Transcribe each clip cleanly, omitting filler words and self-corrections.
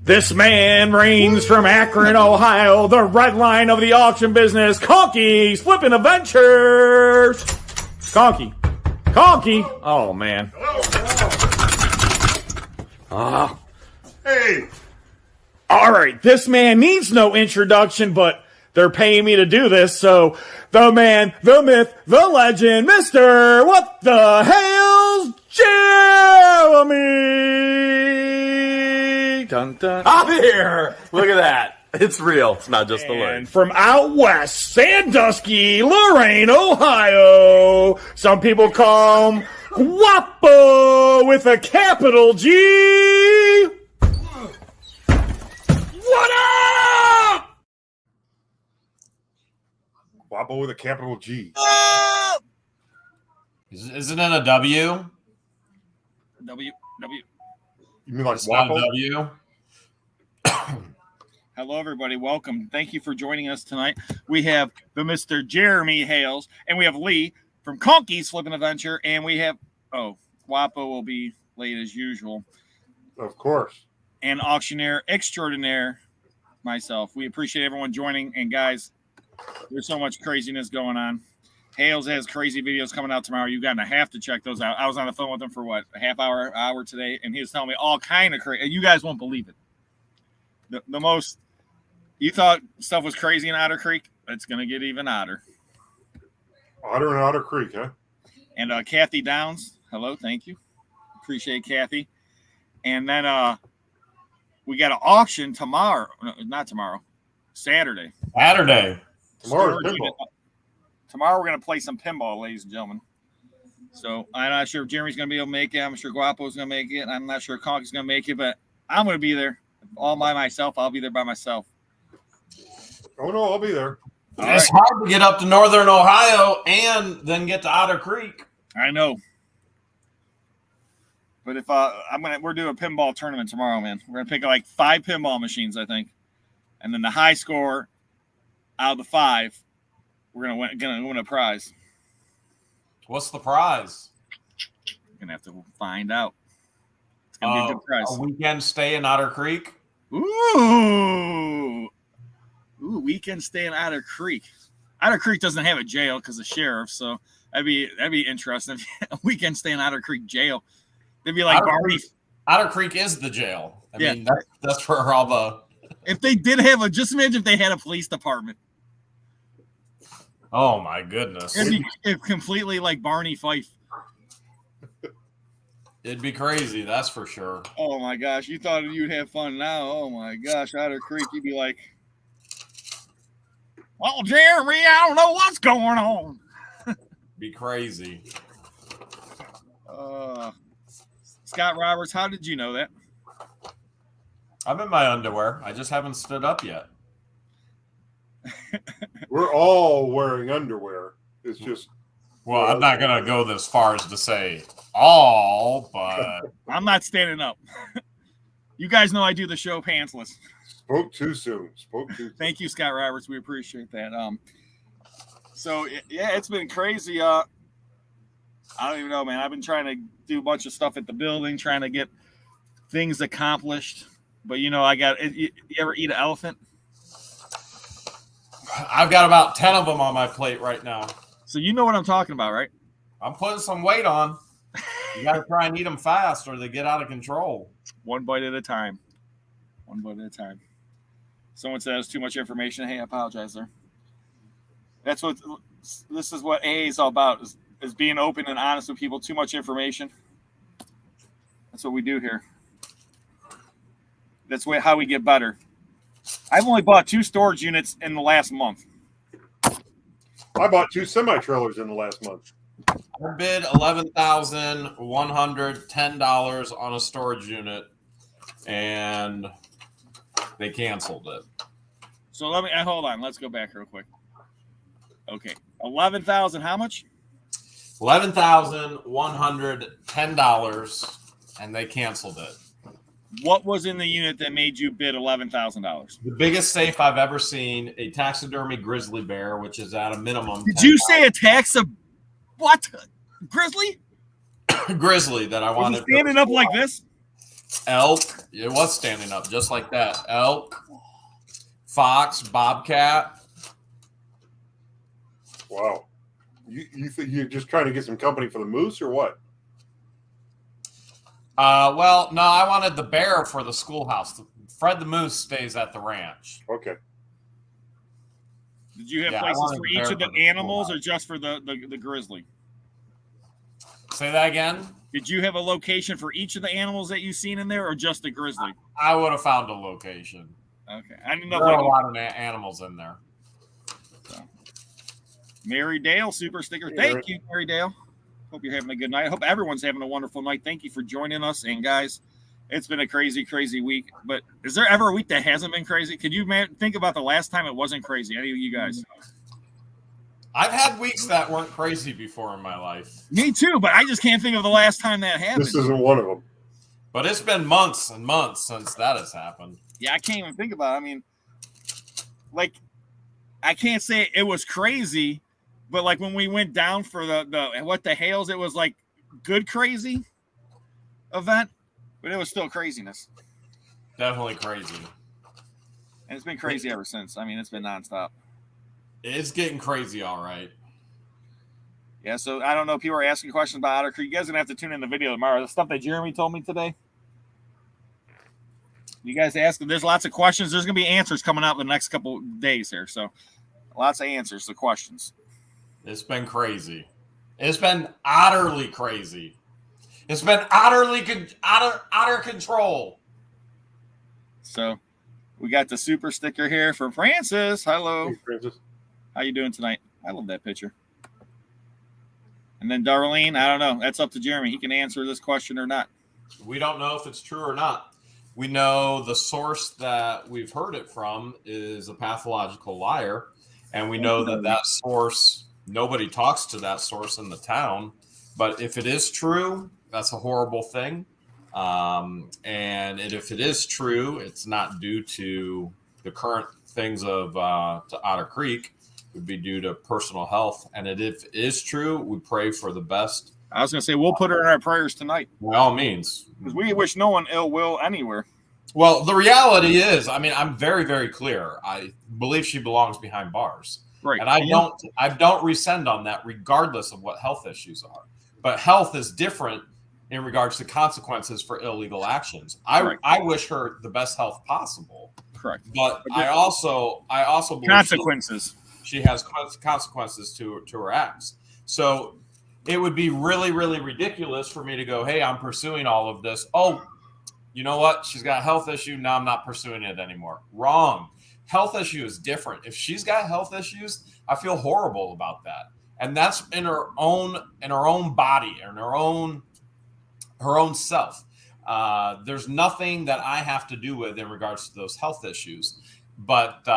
This man reigns from Akron, Ohio, the red line of the auction business. Conkey's flipping adventures. Conkey. Oh, man. Hey. All right, this man needs no introduction, but they're paying me to do this, so the man, the myth, the legend, Mr. What the Hell's Jeremy! Dun, dun. I'm here! Look at that. It's real. It's not just the word. And from out west, Sandusky, Lorain, Ohio, some people call him Guapo with a capital G. What up? Guapo with a capital G. Isn't it a W? W. You mean like It's not a Guapo? W? Hello, everybody. Welcome. Thank you for joining us tonight. We have the Mr. Jeremy Hales, and we have Lee from Conkey's Flipping Adventure, and we have, Guapo will be late as usual, Of course. and auctioneer extraordinaire, myself. We appreciate everyone joining, and guys, there's so much craziness going on. Hales has crazy videos coming out tomorrow. You're going to have to check those out. I was on the phone with him for, a half hour today, and he was telling me all kind of crazy. You guys won't believe it. The most, you thought stuff was crazy in Otter Creek? It's going to get even odder. Otter and Otter Creek, huh? And Kathy Downs, hello, thank you. Appreciate Kathy. And then we got an auction tomorrow. No, not tomorrow. Saturday. Tomorrow's Storage pinball. unit. Tomorrow we're going to play some pinball, ladies and gentlemen. So I'm not sure if Jeremy's going to be able to make it. I'm sure Guapo's going to make it. I'm not sure Conkey's going to make it, but I'm going to be there all by myself. I'll be there by myself. Oh, no, I'll be there. It's hard to get up to northern Ohio and then get to Otter Creek. I know. But if we're doing a pinball tournament tomorrow, man. We're gonna pick like 5 pinball machines, I think, and then the high score out of the 5, we're gonna win a prize. What's the prize? We're gonna have to find out. It's gonna be a good prize. A weekend stay in Otter Creek. Ooh, weekend stay in Otter Creek. Otter Creek doesn't have a jail because of sheriff, so that'd be interesting. A weekend stay in Otter Creek jail. They'd be like Barney. Otter Creek is the jail. I Yeah. mean, that's where all the. If they did have just imagine if they had a police department. Oh my goodness! It'd be completely like Barney Fife. It'd be crazy, that's for sure. Oh my gosh, you thought you'd have fun now. Oh my gosh, Otter Creek, you'd be like, well, Jeremy, I don't know what's going on. Be crazy. Scott Roberts, how did you know that? I'm in my underwear. I just haven't stood up yet. We're all wearing underwear. It's just. Well, I'm not going to go this far as to say all, but I'm not standing up. You guys know I do the show pantsless. Spoke too soon. Thank you, Scott Roberts. We appreciate that. So yeah, it's been crazy. I don't even know, man. I've been trying to do a bunch of stuff at the building, trying to get things accomplished. But you ever eat an elephant? I've got about 10 of them on my plate right now. So you know what I'm talking about, right? I'm putting some weight on. You got to try and eat them fast or they get out of control. One bite at a time. Someone says too much information. Hey, I apologize, sir. This is what AA is all about, is being open and honest with people. Too much information. That's what we do here. That's how we get better. I've only bought 2 storage units in the last month. I bought 2 semi-trailers in the last month. I bid $11,110 on a storage unit, and they canceled it. So hold on. Let's go back real quick. Okay, 11,000. How much? $11,110, and they canceled it. What was in the unit that made you bid $11,000? The biggest safe I've ever seen, a taxidermy grizzly bear, which is at a minimum. Did you say what? Grizzly? grizzly that I Was wanted? he standing up like this? Elk. It was standing up just like that. Elk, fox, bobcat. Wow. You think you're just trying to get some company for the moose or what? Well, no, I wanted the bear for the schoolhouse. Fred the moose stays at the ranch. Okay. Did you have Yeah, I places wanted for the each bear of the for the animals, or schoolhouse. just for the grizzly? Say that again? Did you have a location for each of the animals that you've seen in there, or just the grizzly? I would have found a location. Okay, I didn't know. There are a lot of animals in there. Mary Dale, super sticker. Hey, Thank Mary. you, Mary Dale. Hope you're having a good night. I hope everyone's having a wonderful night. Thank you for joining us. And guys, it's been a crazy, crazy week. But is there ever a week that hasn't been crazy? Could you think about the last time it wasn't crazy? Any of you guys? I've had weeks that weren't crazy before in my life. Me too, but I just can't think of the last time that happened. This isn't one of them. But it's been months and months since that has happened. Yeah, I can't even think about it. I mean, like, I can't say it was crazy, but like when we went down for the Hales, it was like good crazy event, but it was still craziness. Definitely crazy. And it's been crazy ever since. I mean, it's been nonstop. It's getting crazy, all right. Yeah, so I don't know. People are asking questions about Otter Creek. You guys are going to have to tune in the video tomorrow. The stuff that Jeremy told me today. You guys ask. There's lots of questions. There's going to be answers coming out in the next couple days here. So lots of answers to questions. It's been crazy. It's been utterly crazy. It's been utterly utter control. So we got the super sticker here from Francis. Hello. Hey, Francis. How you doing tonight? I love that picture. And then Darlene, I don't know. That's up to Jeremy. He can answer this question or not. We don't know if it's true or not. We know the source that we've heard it from is a pathological liar. And we know that source, nobody talks to that source in the town. But if it is true, that's a horrible thing. And if it is true, it's not due to the current things of to Otter Creek. It would be due to personal health. And if it is true, we pray for the best. I was going to say, we'll put her in our prayers tonight. By all means. Because we wish no one ill will anywhere. Well, the reality is, I mean, I'm very, very clear. I believe she belongs behind bars. Right. And I don't rescind on that regardless of what health issues are. But health is different in regards to consequences for illegal actions. I wish her the best health possible. Correct. But I also believe consequences. She has consequences to her acts. So it would be really, really ridiculous for me to go, hey, I'm pursuing all of this. Oh, you know what? She's got a health issue. Now I'm not pursuing it anymore. Wrong. Health issue is different. If she's got health issues, I feel horrible about that. And that's in her own body, in her own self. There's nothing that I have to do with in regards to those health issues. But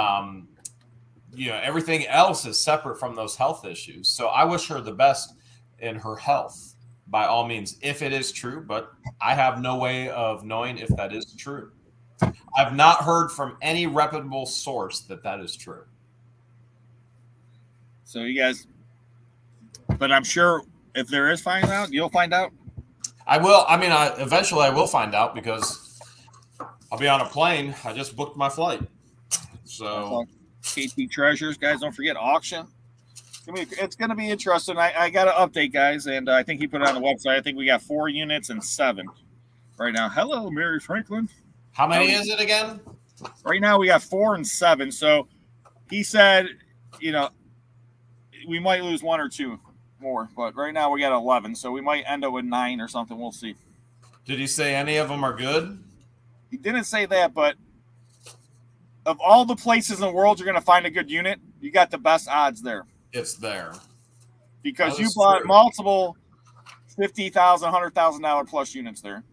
everything else is separate from those health issues. So I wish her the best in her health, by all means, if it is true. But I have no way of knowing if that is true. I've not heard from any reputable source that is true. So you guys, but I'm sure if there is finding out, you'll find out. I will. I mean, eventually I will find out because I'll be on a plane. I just booked my flight. So KT Treasures, guys, don't forget auction. It's going to be interesting. I got an update, guys, and I think he put it on the website. I think we got 4 units and 7 right now. Hello, Mary Franklin. How many is it again? Right now we got 4 and 7. So he said, we might lose 1 or 2 more, but right now we got 11. So we might end up with 9 or something. We'll see. Did he say any of them are good? He didn't say that, but of all the places in the world you're going to find a good unit, you got the best odds there. It's there. Because you bought multiple $50,000, $100,000 plus units there.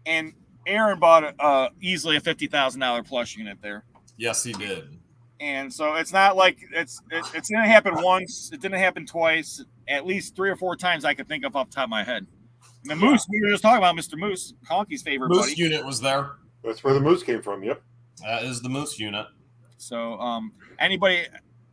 And Aaron bought easily a $50,000 plus unit there. Yes, he did. And so it's not like it's going to happen once. It didn't happen twice. At least 3 or 4 times I could think of off the top of my head. And the Moose, we were just talking about Mr. Moose, Conkey's favorite Moose buddy. unit was there. That's where the moose came from. Yep. That is the Moose unit. So anybody,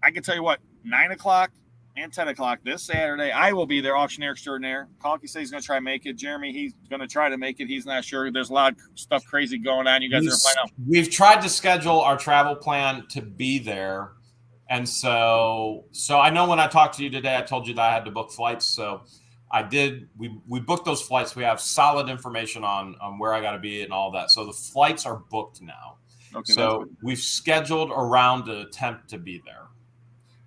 I can tell you what, 9 o'clock and 10 o'clock this Saturday. I will be there, auctioneer extraordinaire. Conkey says he's going to try to make it. Jeremy, he's going to try to make it. He's not sure. There's a lot of stuff crazy going on. You guys are going to find out. We've tried to schedule our travel plan to be there. And so I know when I talked to you today, I told you that I had to book flights. So I did. We booked those flights. We have solid information on where I got to be and all that. So the flights are booked now. Okay, so we've scheduled around to attempt to be there.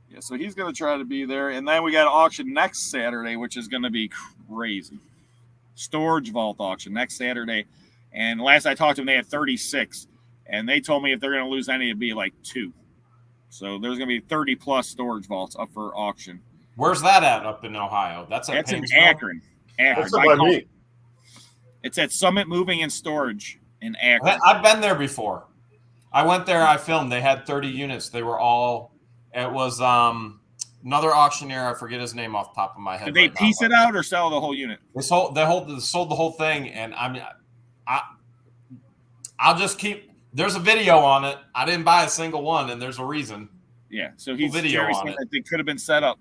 Yeah, so he's going to try to be there. And then we got an auction next Saturday, which is going to be crazy. Storage vault auction next Saturday. And last I talked to them, they had 36. And they told me if they're going to lose any, it'd be like 2. So there's going to be 30-plus storage vaults up for auction. Where's that at up in Ohio? That's in Akron. That's by me. It's at Summit Moving and Storage in Akron. I've been there before. I went there. I filmed. They had 30 units. They were all – it was another auctioneer. I forget his name off the top of my head. Did they piece it out or sell the whole unit? They sold the whole thing. And I mean, I'll just keep – there's a video on it. I didn't buy a single one, and there's a reason. Yeah, so he's saying that they could have been set up.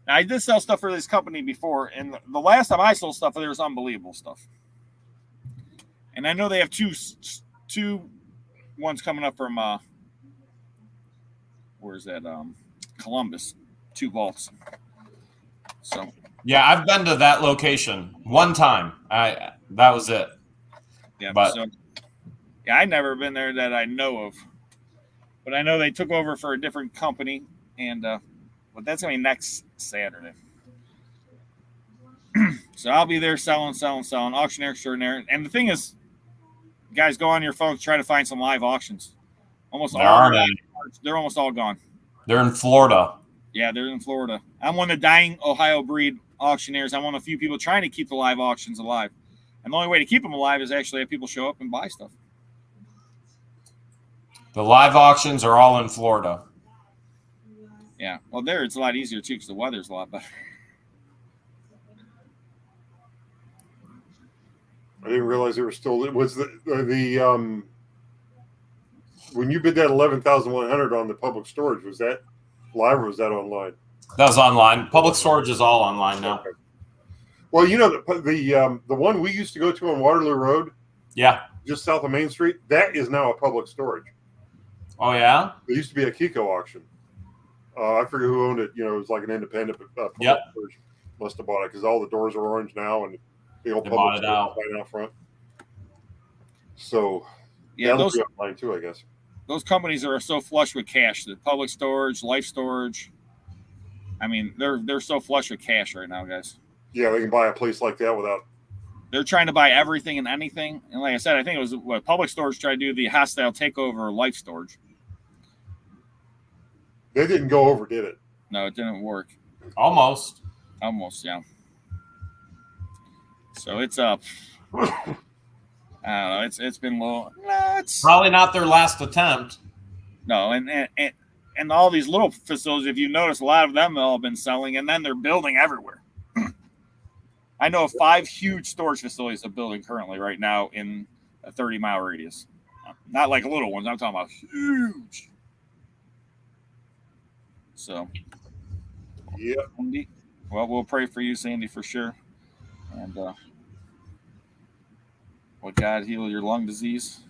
Now, I did sell stuff for this company before, and the last time I sold stuff, there was unbelievable stuff. And I know they have two ones coming up from where's that? Columbus, 2 vaults. So yeah, I've been to that location one time. That was it. Yeah, but I never been there that I know of. But I know they took over for a different company, and but that's gonna be next Saturday. So I'll be there selling, auctioneer extraordinaire. And the thing is, guys, go on your phones, try to find some live auctions. They're almost all gone. They're in Florida. Yeah, they're in Florida. I'm one of the dying Ohio breed auctioneers. I'm one of a few people trying to keep the live auctions alive. And the only way to keep them alive is actually have people show up and buy stuff. The live auctions are all in Florida. Yeah, well, there it's a lot easier too because the weather's a lot better. I didn't realize there was still. It was the when you bid that 11,100 on the public storage, was that live or was that online? That was online. Public storage is all online now. Okay. Well, you know the one we used to go to on Waterloo Road, yeah, just south of Main Street, that is now a public storage. Oh yeah, it used to be a Kiko auction. I forget who owned it. You know, it was like an independent. Public storage must have bought it because all the doors are orange now and the old public storage right out front. So yeah, those be online too, I guess. Those companies are so flush with cash. The public storage, life storage. I mean, they're so flush with cash right now, guys. Yeah, they can buy a place like that without. They're trying to buy everything and anything. And like I said, I think it was what public storage tried to do the hostile takeover of life storage. They didn't go over, did it? No, it didn't work. Almost, yeah. So it's up. I don't know. It's been low. No, it's probably not their last attempt. No, and all these little facilities, if you notice, a lot of them have all been selling, and then they're building everywhere. I know of 5 huge storage facilities are building currently right now in a 30-mile radius. Not like little ones. I'm talking about huge. So, yeah. Well, we'll pray for you, Sandy, for sure. And well, God heal your lung disease.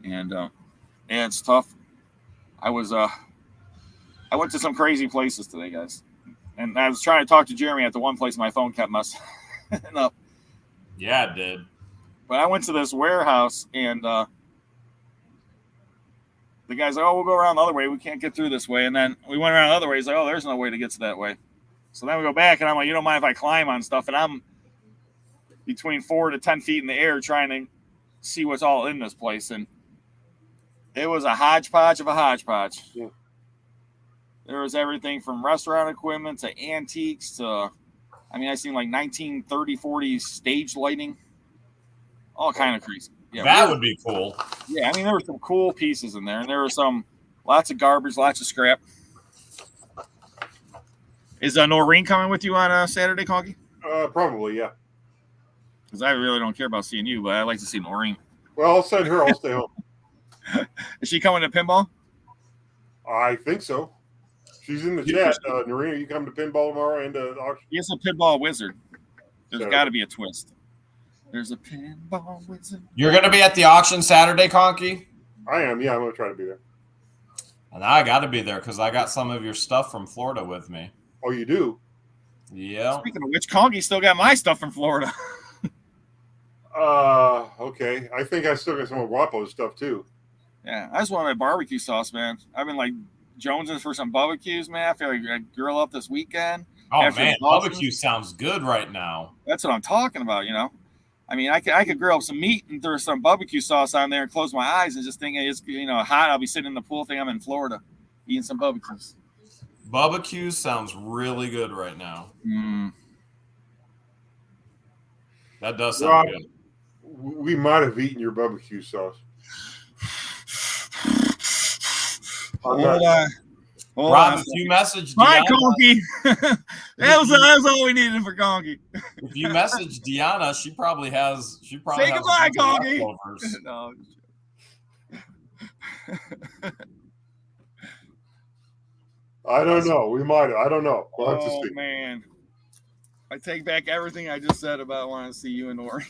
And yeah, it's tough. I went to some crazy places today, guys. And I was trying to talk to Jeremy at the one place my phone kept messing up. Yeah, it did. But I went to this warehouse, and the guy's like, "Oh, we'll go around the other way. We can't get through this way." And then we went around the other way. He's like, "Oh, there's no way to get to that way." So then we go back, and I'm like, "You don't mind if I climb on stuff?" And I'm between 4 to 10 feet in the air trying to see what's all in this place. And it was a hodgepodge of a hodgepodge. Yeah. There was everything from restaurant equipment to antiques to, I mean, I seen like 1930s, 40s stage lighting. All kind of crazy. Yeah, that would be cool. Yeah, I mean, there were some cool pieces in there, and there were lots of garbage, lots of scrap. Is Noreen coming with you on Saturday, Conkey? Probably, yeah. Because I really don't care about seeing you, but I'd like to see Noreen. Well, I'll send her. I'll stay home. Is she coming to pinball? I think so. She's in the chat. Norina, you come to pinball tomorrow and the auction? He's a pinball wizard. There's So- got to be a twist. There's a pinball wizard. You're going to be at the auction Saturday, Conkey? I am. Yeah, I'm going to try to be there. And I got to be there because I got some of your stuff from Florida with me. Oh, you do? Yeah. Speaking of which, Conkey still got my stuff from Florida. Okay. I think I still got some of Guapo's stuff too. Yeah, I just want my barbecue sauce, man. I've been like jonesing for some barbecues, man. I feel like I grill up this weekend. Oh, After man. Boston. Barbecue sounds good right now. That's what I'm talking about, you know. I mean, I could grill up some meat and throw some barbecue sauce on there and close my eyes and just think it's, you know, hot. I'll be sitting in the pool thinking I'm in Florida eating some barbecues. Barbecue sounds really good right now. That does sound Rob, good. we might have eaten your barbecue sauce. Hold on. Rob, if you message Hi, Deanna, Conkey. that was all we needed for Conkey. if you message Deanna, she probably has. Say has goodbye, a bunch of Conkey. leftovers. No. I don't know. We might have. I don't know. We'll have to Oh, see. man. I take back everything I just said about wanting to see you and Nori.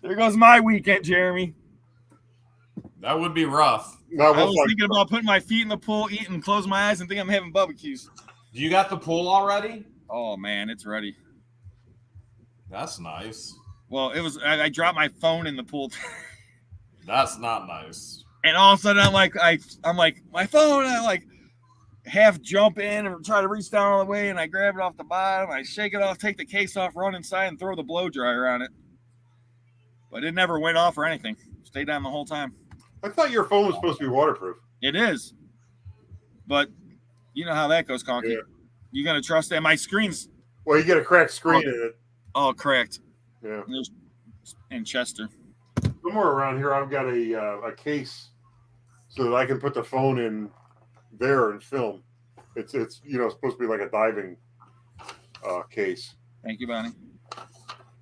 There goes my weekend, Jeremy. That would be rough. No, I we'll was find- thinking about putting my feet in the pool, eating, close my eyes, and think I'm having barbecues. Do you got the pool already? Oh, man, it's ready. That's nice. Well, it was. I dropped my phone in the pool, That's not nice. and all of a sudden I'm like my phone. And I like half jump in and try to reach down all the way, and I grab it off the bottom. I shake it off, take the case off, run inside, and throw the blow dryer on it. But it never went off or anything. Stayed down the whole time. I thought your phone was supposed to be waterproof. It is, but you know how that goes, Conkey. Yeah. You gonna trust that? My screen's Well, you get a cracked screen in it. all cracked. Yeah. There's in Chester. Somewhere around here, I've got a case so that I can put the phone in there and film. It's supposed to be like a diving case. Thank you, Bonnie.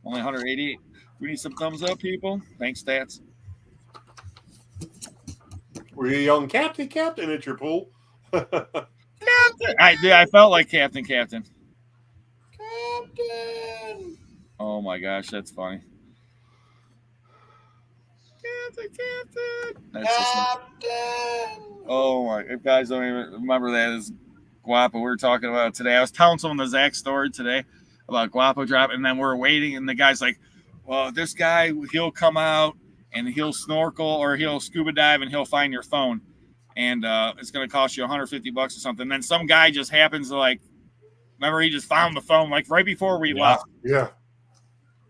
Only 188. We need some thumbs up, people. Thanks, stats. Were you yelling, Captain, Captain, at your pool? I felt like Captain. Captain. Oh my gosh, that's funny. Captain. That's just oh my! If guys don't even remember that is Guapo. We were talking about it today. I was telling someone the Zach story today about Guapo drop, and then we're waiting, and the guy's like, "Well, this guy, he'll come out and he'll snorkel or he'll scuba dive and he'll find your phone, and it's going to cost you $150 or something." And then some guy just happens to like, remember, he just found the phone like right before we left. Yeah.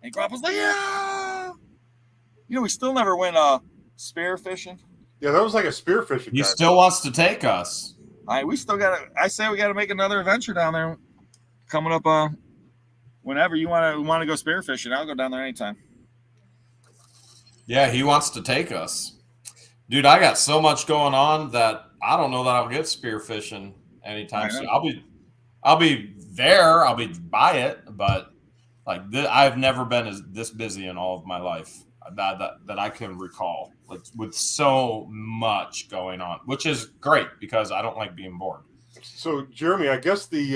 And Guapo's like, "Yeah." You know, we still never went spear fishing. Yeah, that was like a spearfishing. He guy. still wants to take us. We still got to. I say we got to make another adventure down there coming up. Whenever you want to go spear fishing, I'll go down there anytime. Yeah, he wants to take us. Dude, I got so much going on that I don't know that I'll get spear fishing anytime soon. I'll be there. I'll be by it, but like I've never been this busy in all of my life that I can recall, like, with so much going on, which is great because I don't like being bored. So, Jeremy, I guess the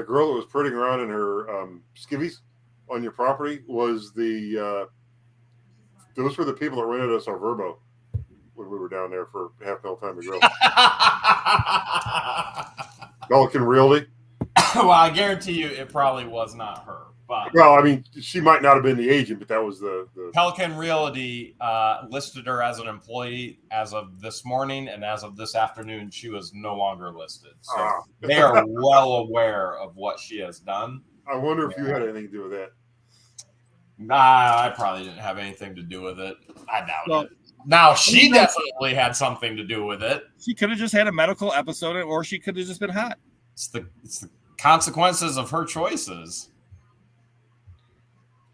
girl that was putting around in her skivvies on your property was those were the people that rented us our Verbo when we were down there for half mil time to grill. Pelican Realty. Well, I guarantee you it probably was not her. But Well, I mean, she might not have been the agent, but that was the Pelican Realty listed her as an employee as of this morning, and as of this afternoon, she was no longer listed. So they are well aware of what she has done. I wonder if you had anything to do with that. Nah, I probably didn't have anything to do with it. I doubt it. Now, she definitely had something to do with it. She could have just had a medical episode, or she could have just been hot. It's the consequences of her choices.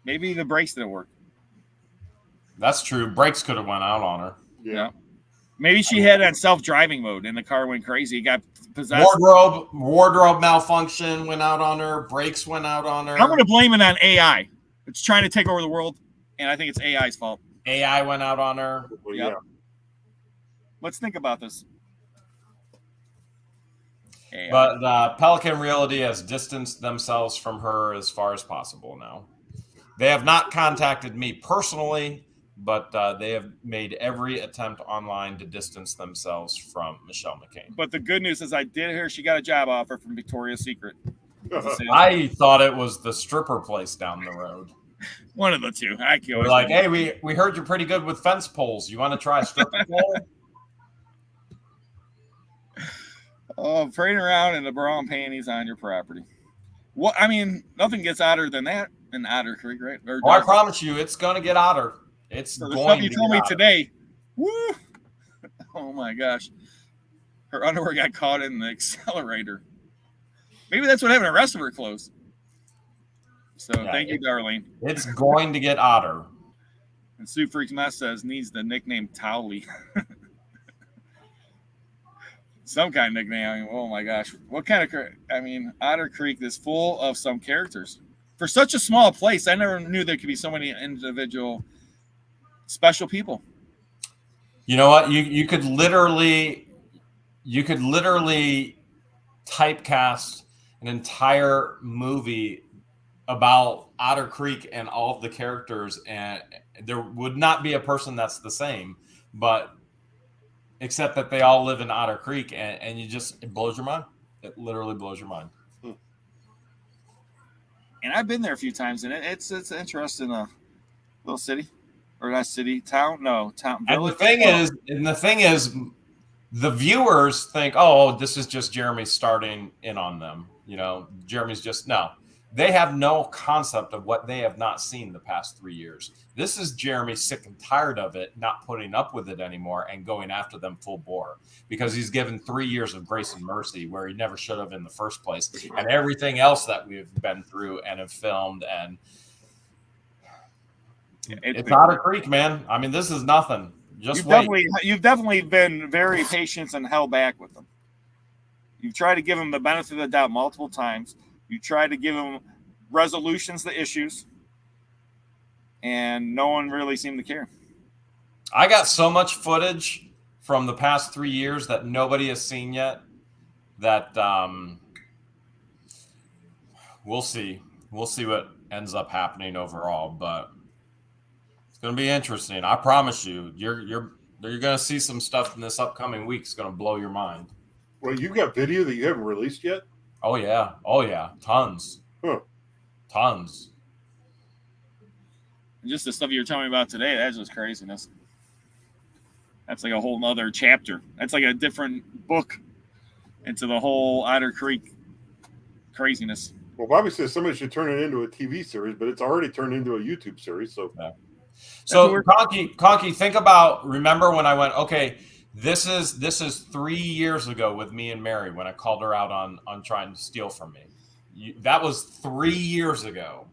Maybe the brakes didn't work. That's true. Brakes could have went out on her. Yeah. Maybe she had it on self-driving mode, and the car went crazy. It got possessed. Wardrobe malfunction went out on her. Brakes went out on her. I'm going to blame it on AI. It's trying to take over the world, and I think it's AI's fault. AI went out on her. Well, Yep. yeah. let's think about this. Hey, But Pelican Realty has distanced themselves from her as far as possible now. They have not contacted me personally, but they have made every attempt online to distance themselves from Michelle McCain. but the good news is I did hear she got a job offer from Victoria's Secret. I thought it was the stripper place down the road. One of the two. We're like, hey, we heard you're pretty good with fence poles. You want to try a stripper pole? Oh, parading around in the bra and panties on your property. What? I mean, nothing gets odder than that in Otter Creek, right? Oh, I promise you, it's going to get odder. It's so the going stuff you to told get me odder. today. Woo! Oh my gosh, her underwear got caught in the accelerator. Maybe that's what happened. The rest of her clothes. So Yeah, thank you, Darlene. It's going to get odder. And Sue Freaks Mess says needs the nickname Towley. Some kind of nickname. I mean, oh my gosh. What kind of, I mean, Otter Creek is full of some characters. For such a small place, I never knew there could be so many individual special people. You know what? You could literally typecast an entire movie about Otter Creek and all of the characters, and there would not be a person that's the same, but except that they all live in Otter Creek, and it blows your mind. It literally blows your mind. And I've been there a few times, and it's interesting. Little city, or not city, town? No, town. Village. And the thing is, the viewers think, oh, this is just Jeremy starting in on them. You know, Jeremy's just no. They have no concept of what they have not seen the past 3 years. This is Jeremy sick and tired of it, not putting up with it anymore and going after them full bore because he's given 3 years of grace and mercy where he never should have in the first place. And everything else that we've been through and have filmed, and it's Otter Creek, man. I mean, this is nothing. Just you've definitely been very patient and held back with them. You've tried to give them the benefit of the doubt multiple times. You try to give them resolutions to issues, and no one really seemed to care. I got so much footage from the past 3 years that nobody has seen yet that we'll see. We'll see what ends up happening overall, but it's going to be interesting. I promise you, you're going to see some stuff in this upcoming week. It's going to blow your mind. Well, you got video that you haven't released yet? Oh yeah, tons. Huh. Tons. And just the stuff you were telling me about today, that's just craziness. That's like a whole nother chapter. That's like a different book into the whole Otter Creek craziness. Well, Bobby says somebody should turn it into a TV series, but it's already turned into a YouTube series. So, yeah. So Conkey, think about, remember when I went, okay, this is 3 years ago with me and Mary when I called her out on trying to steal from me. That was 3 years ago.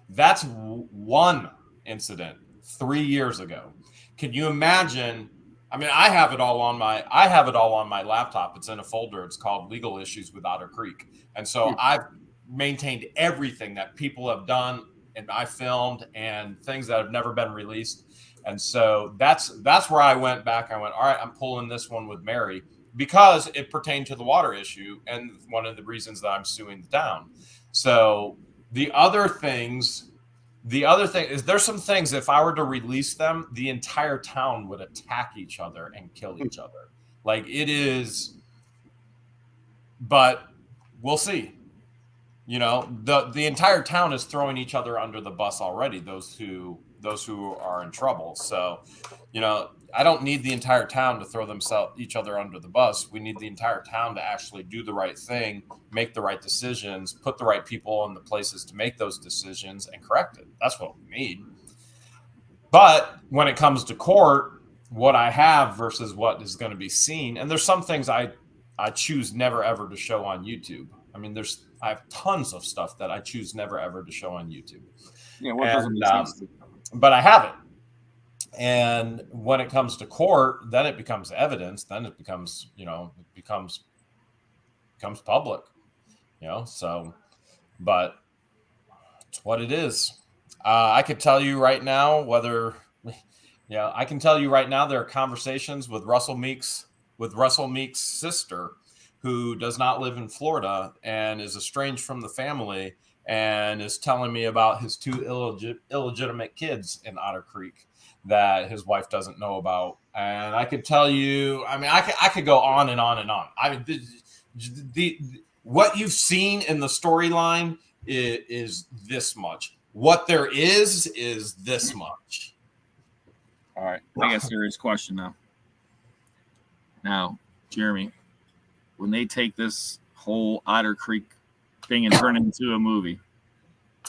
That's one incident 3 years ago. Can you imagine? I mean, I have it all on my laptop. It's in a folder. It's called Legal Issues with Otter Creek. And so I've maintained everything that people have done and I filmed and things that have never been released. And so that's where I went back. I went, all right, I'm pulling this one with Mary because it pertained to the water issue and one of the reasons that I'm suing the town. So the other thing is there's some things, if I were to release them, the entire town would attack each other and kill each other. Like it is, but we'll see. You know, the entire town is throwing each other under the bus already, those who are in trouble. So, you know, I don't need the entire town to throw each other under the bus. We need the entire town to actually do the right thing, make the right decisions, put the right people in the places to make those decisions and correct it. That's what we need. But when it comes to court, what I have versus what is going to be seen, and there's some things I choose never ever to show on YouTube. I mean, I have tons of stuff that I choose never ever to show on YouTube. Yeah, what doesn't make sense? But I have it. And when it comes to court, then it becomes evidence. Then it becomes, becomes public, so, but it's what it is. I could tell you right now whether, Yeah, I can tell you right now there are conversations with Russell Meek's sister, who does not live in Florida and is estranged from the family, and is telling me about his two illegitimate kids in Otter Creek that his wife doesn't know about. And I could tell you, I mean, I could go on and on and on. I mean, what you've seen in the storyline is this much. What there is this much. All right, I got a serious question now. Now, Jeremy, when they take this whole Otter Creek thing and turn it into a movie,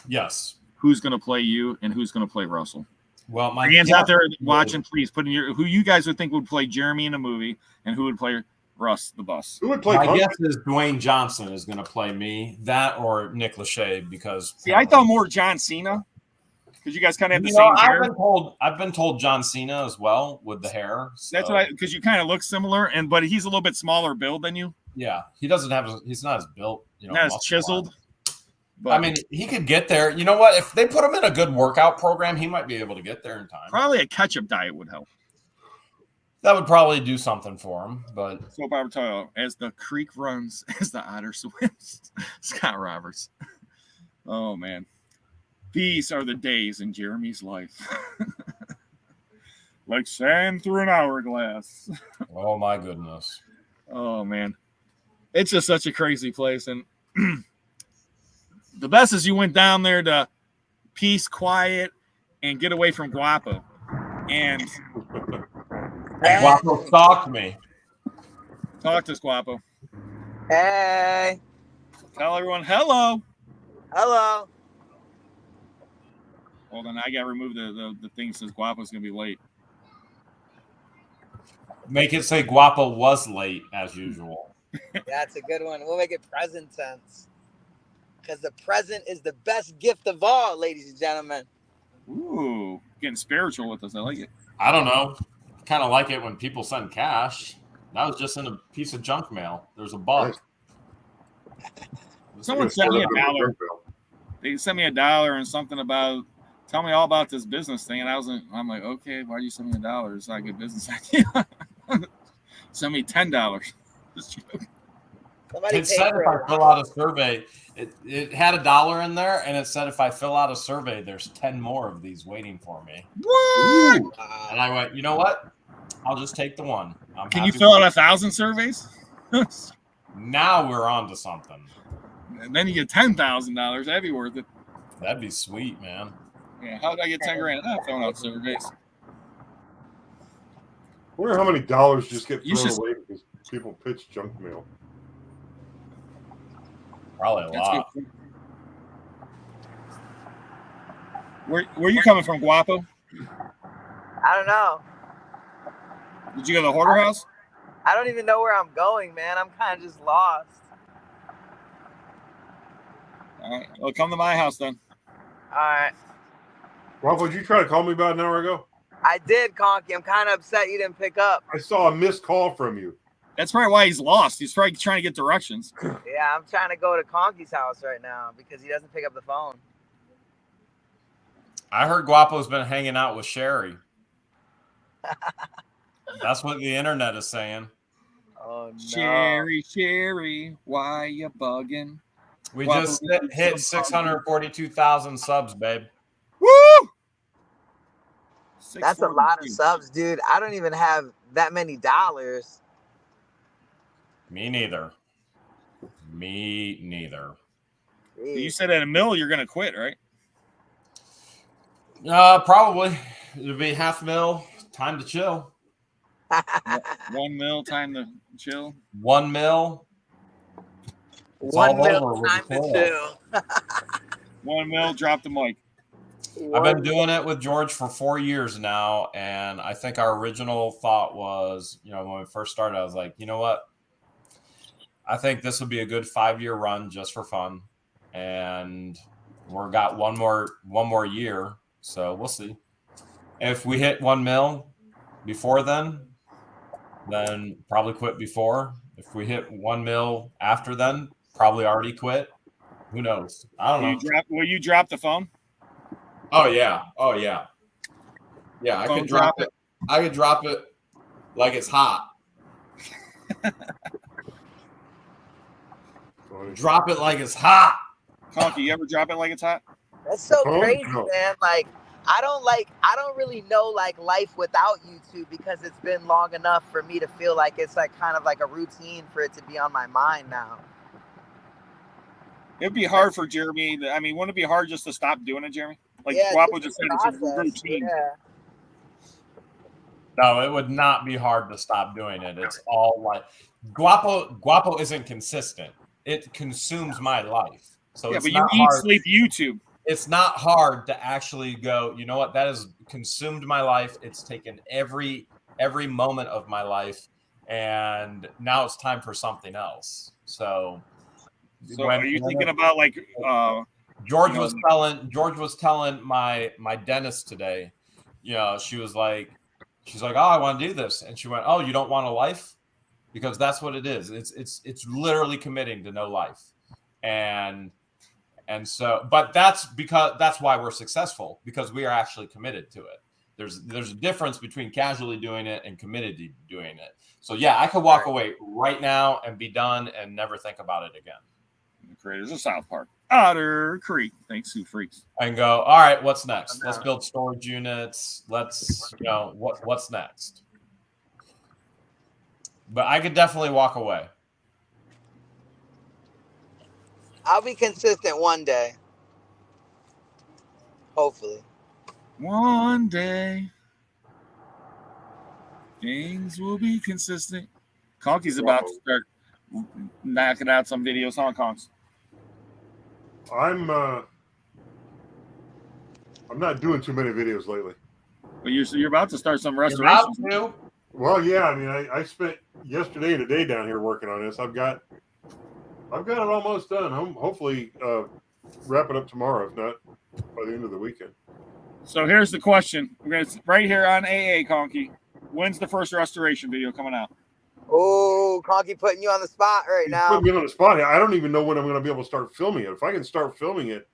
yes, who's going to play you and who's going to play Russell? Well, my fans out there watching, please put in who you guys would think would play Jeremy in a movie and who would play Russ the Bus. Who would play? My guess is Dwayne Johnson is going to play me, that or Nick Lachey, because I thought more John Cena. Because you guys kind of have the same hair. I've been told John Cena as well with the hair. So. That's what because you kind of look similar, but he's a little bit smaller build than you. Yeah, he's not as built, not as chiseled. But I mean, he could get there. You know what? If they put him in a good workout program, he might be able to get there in time. Probably a ketchup diet would help. That would probably do something for him. But so, Barbara, as the creek runs, as the otter swims, Scott Roberts. Oh man. These are the days in Jeremy's life. Like sand through an hourglass. Oh, my goodness. Oh, man. It's just such a crazy place. And the best is you went down there to peace, quiet, and get away from Guapo. And Guapo stalked me. Talk to us, Guapo. Hey. Tell everyone hello. Hello. Hold on, I got to remove the thing that says Guapo's going to be late. Make it say Guapo was late, as usual. That's a good one. We'll make it present tense. Because the present is the best gift of all, ladies and gentlemen. Ooh, getting spiritual with us. I like it. I don't know. Kind of like it when people send cash. That was just in a piece of junk mail. There's a bug. Someone sent me $1. They sent me $1 and something about tell me all about this business thing. And I'm like, okay, why do you send me $1? It's not a good business idea. Send me $10. Somebody it said if I fill out a survey, it had $1 in there, and it said if I fill out a survey, there's 10 more of these waiting for me. What? And I went, you know what? I'll just take the one. Can you fill out 1,000 surveys? Now we're on to something. And then you get $10,000. That'd be worth it. That'd be sweet, man. Yeah, how did I get 10 grand? I'm filling out surveys. I wonder how many dollars just get thrown away because people pitch junk mail. Probably a lot. Where you coming from, Guapo? I don't know. Did you go to the Hoarder house? I don't even know where I'm going, man. I'm kind of just lost. All right. Well, come to my house then. All right. Ralph, did you try to call me about an hour ago? I did, Conkey. I'm kind of upset you didn't pick up. I saw a missed call from you. That's probably why he's lost. He's probably trying to get directions. Yeah, I'm trying to go to Conkey's house right now because he doesn't pick up the phone. I heard Guapo's been hanging out with Sherry. That's what the internet is saying. Oh, no. Sherry, why you bugging? We just hit 642,000 subs, babe. Woo! That's a lot of subs, dude. I don't even have that many dollars. Me neither. You said at $1 million you're going to quit, right? Probably. It'll be $500,000. Time to chill. $1 million, time to chill. $1 million. $1 million, time to chill. $1 million, drop the mic. I've been doing it with George for 4 years now, and I think our original thought was, when we first started, I was like, you know what? I think this would be a good 5-year run just for fun, and we've got one more year, so we'll see. If we hit 1 mil before then probably quit before. If we hit 1 mil after then, probably already quit. Who knows? I don't know. Will you drop the phone? Oh yeah. Yeah, I Phone could drop it. I could drop it like it's hot. Drop it like it's hot. Conkey, you ever drop it like it's hot? That's so Oh, crazy, no. man. Like, I don't really know like life without YouTube because it's been long enough for me to feel like it's like kind of like a routine for it to be on my mind now. It'd be hard for Jeremy. I mean, wouldn't it be hard just to stop doing it, Jeremy? Like Yeah, Guapo just just the said, it's a process, routine. Yeah. No, it would not be hard to stop doing it. It's all like Guapo isn't consistent. It consumes my life. So Yeah, it's but you not eat, hard. sleep, YouTube. It's not hard to actually go, you know what, that has consumed my life. It's taken every moment of my life, and now it's time for something else. So are you thinking about like George was telling my dentist today, you know, she's like, oh, I want to do this. And she went, oh, you don't want a life? Because that's what it is. It's literally committing to no life. And so, but that's why we're successful, because we are actually committed to it. There's a difference between casually doing it and committed to doing it. So yeah, I could walk away right now and be done and never think about it again. the creators of South Park, Otter Creek. Thanks, Sue Freaks. And go, all right, what's next? Let's build storage units. Let's, you know, what's next? But I could definitely walk away. I'll be consistent one day. Hopefully. One day, things will be consistent. Conkey's about to start knocking out some videos, huh, Conks? I'm not doing too many videos lately. But you're about to start some restorations. Well, yeah, I mean, I spent yesterday and today down here working on this. I've got it almost done. I'm hopefully wrap it up tomorrow, if not by the end of the weekend. So here's the question. We're gonna right here on AA, Conkey. When's the first restoration video coming out? Oh, Conkey putting you on the spot right He's now. putting me on the spot here. I don't even know when I'm going to be able to start filming it. If I can start filming it,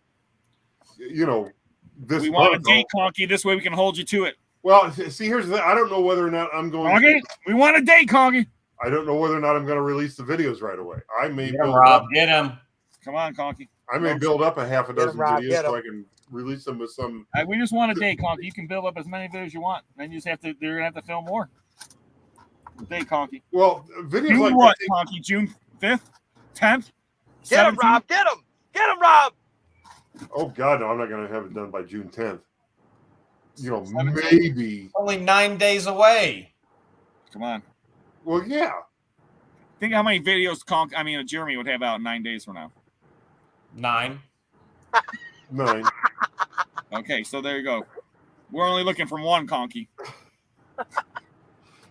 you know, this We want a month, date, Conkey. This way we can hold you to it. Well, see, here's the thing. I don't know whether or not I'm going Conkey, we want a date, Conkey. I don't know whether or not I'm going to release the videos right away. I may Get him, build Rob. up. Get him. Come on, Conkey. I may build up a half a dozen Rob, videos so I can release them with some. We just want a date, Conkey. You can build up as many videos as you want. Then you just have to. You're gonna have to film more. Date, Conkey. Well, videos June like what, that, Conkey? June 5th, 10th, Get him, 17th? Rob. Get him, Rob. oh God, no, I'm not going to have it done by June 10th. You know, 17th. maybe. Only 9 days away. Come on. Well, yeah. Think how many videos Jeremy would have out in 9 days from now. 9. 9. Okay, so there you go. We're only looking for one, Conkey.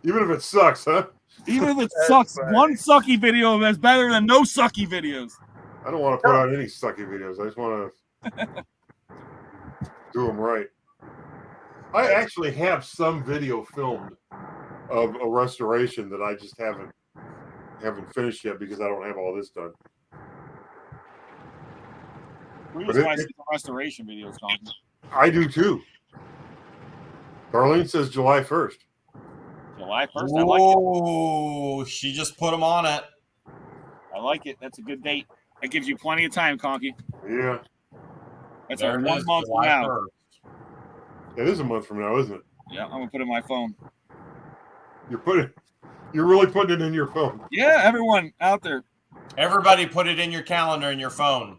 Even if it sucks, huh? Even if it sucks, one sucky video is better than no sucky videos. I don't want to put out any sucky videos. I just want to do them right. I actually have some video filmed of a restoration that I just haven't finished yet because I don't have all this done. We just want to see some restoration videos, Conkey. I do too. Darlene says July 1st. July 1st. I like it. Oh, she just put him on it. I like it. That's a good date. That gives you plenty of time, Conkey. Yeah. That's There our it 1 is, month from July now. 1st. It is a month from now, isn't it? Yeah, I'm gonna put it in my phone. You're really putting it in your phone. Yeah, everyone out there. Everybody put it in your calendar in your phone.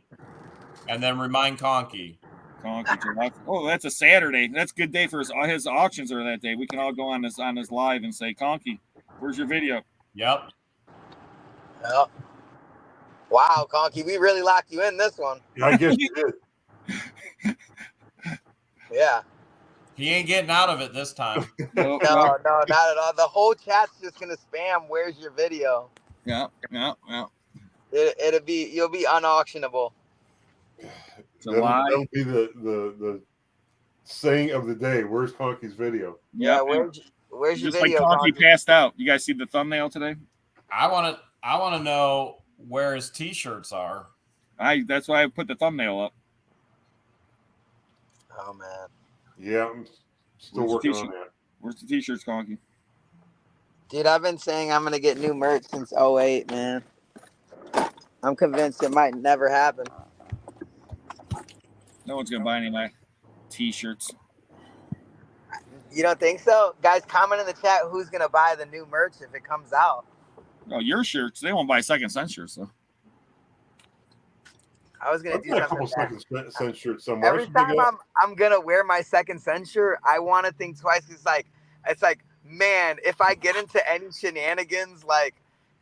And then remind Conkey. Conkey, July. Oh, that's a Saturday. That's a good day for his auctions are that day. We can all go on this live and say, Conkey, where's your video? Yep. Yep. Wow, Conkey, we really locked you in this one. Yeah, I guess you did. Yeah. He ain't getting out of it this time. No, No, not at all. The whole chat's just gonna spam. Where's your video? Yeah. You'll be unauctionable. July. That'll be the saying of the day. Where's Conkey's video? Yeah. Where's your Just like video? Conkey Conkey? passed out. You guys see the thumbnail today? I want to know where his T-shirts are. That's why I put the thumbnail up. Oh man. Yeah. Still working on that. Where's the t-shirts, Conkey? Dude, I've been saying I'm gonna get new merch since '08, man. I'm convinced it might never happen. No one's gonna buy any of my t-shirts. You don't think so? Guys, comment in the chat who's gonna buy the new merch if it comes out. No, your shirts. They won't buy second cent shirts though. I was gonna I've do got a something. couple second cent shirts somewhere. Every time I'm gonna wear my second cent shirt, I want to think twice. It's like, man, if I get into any shenanigans, like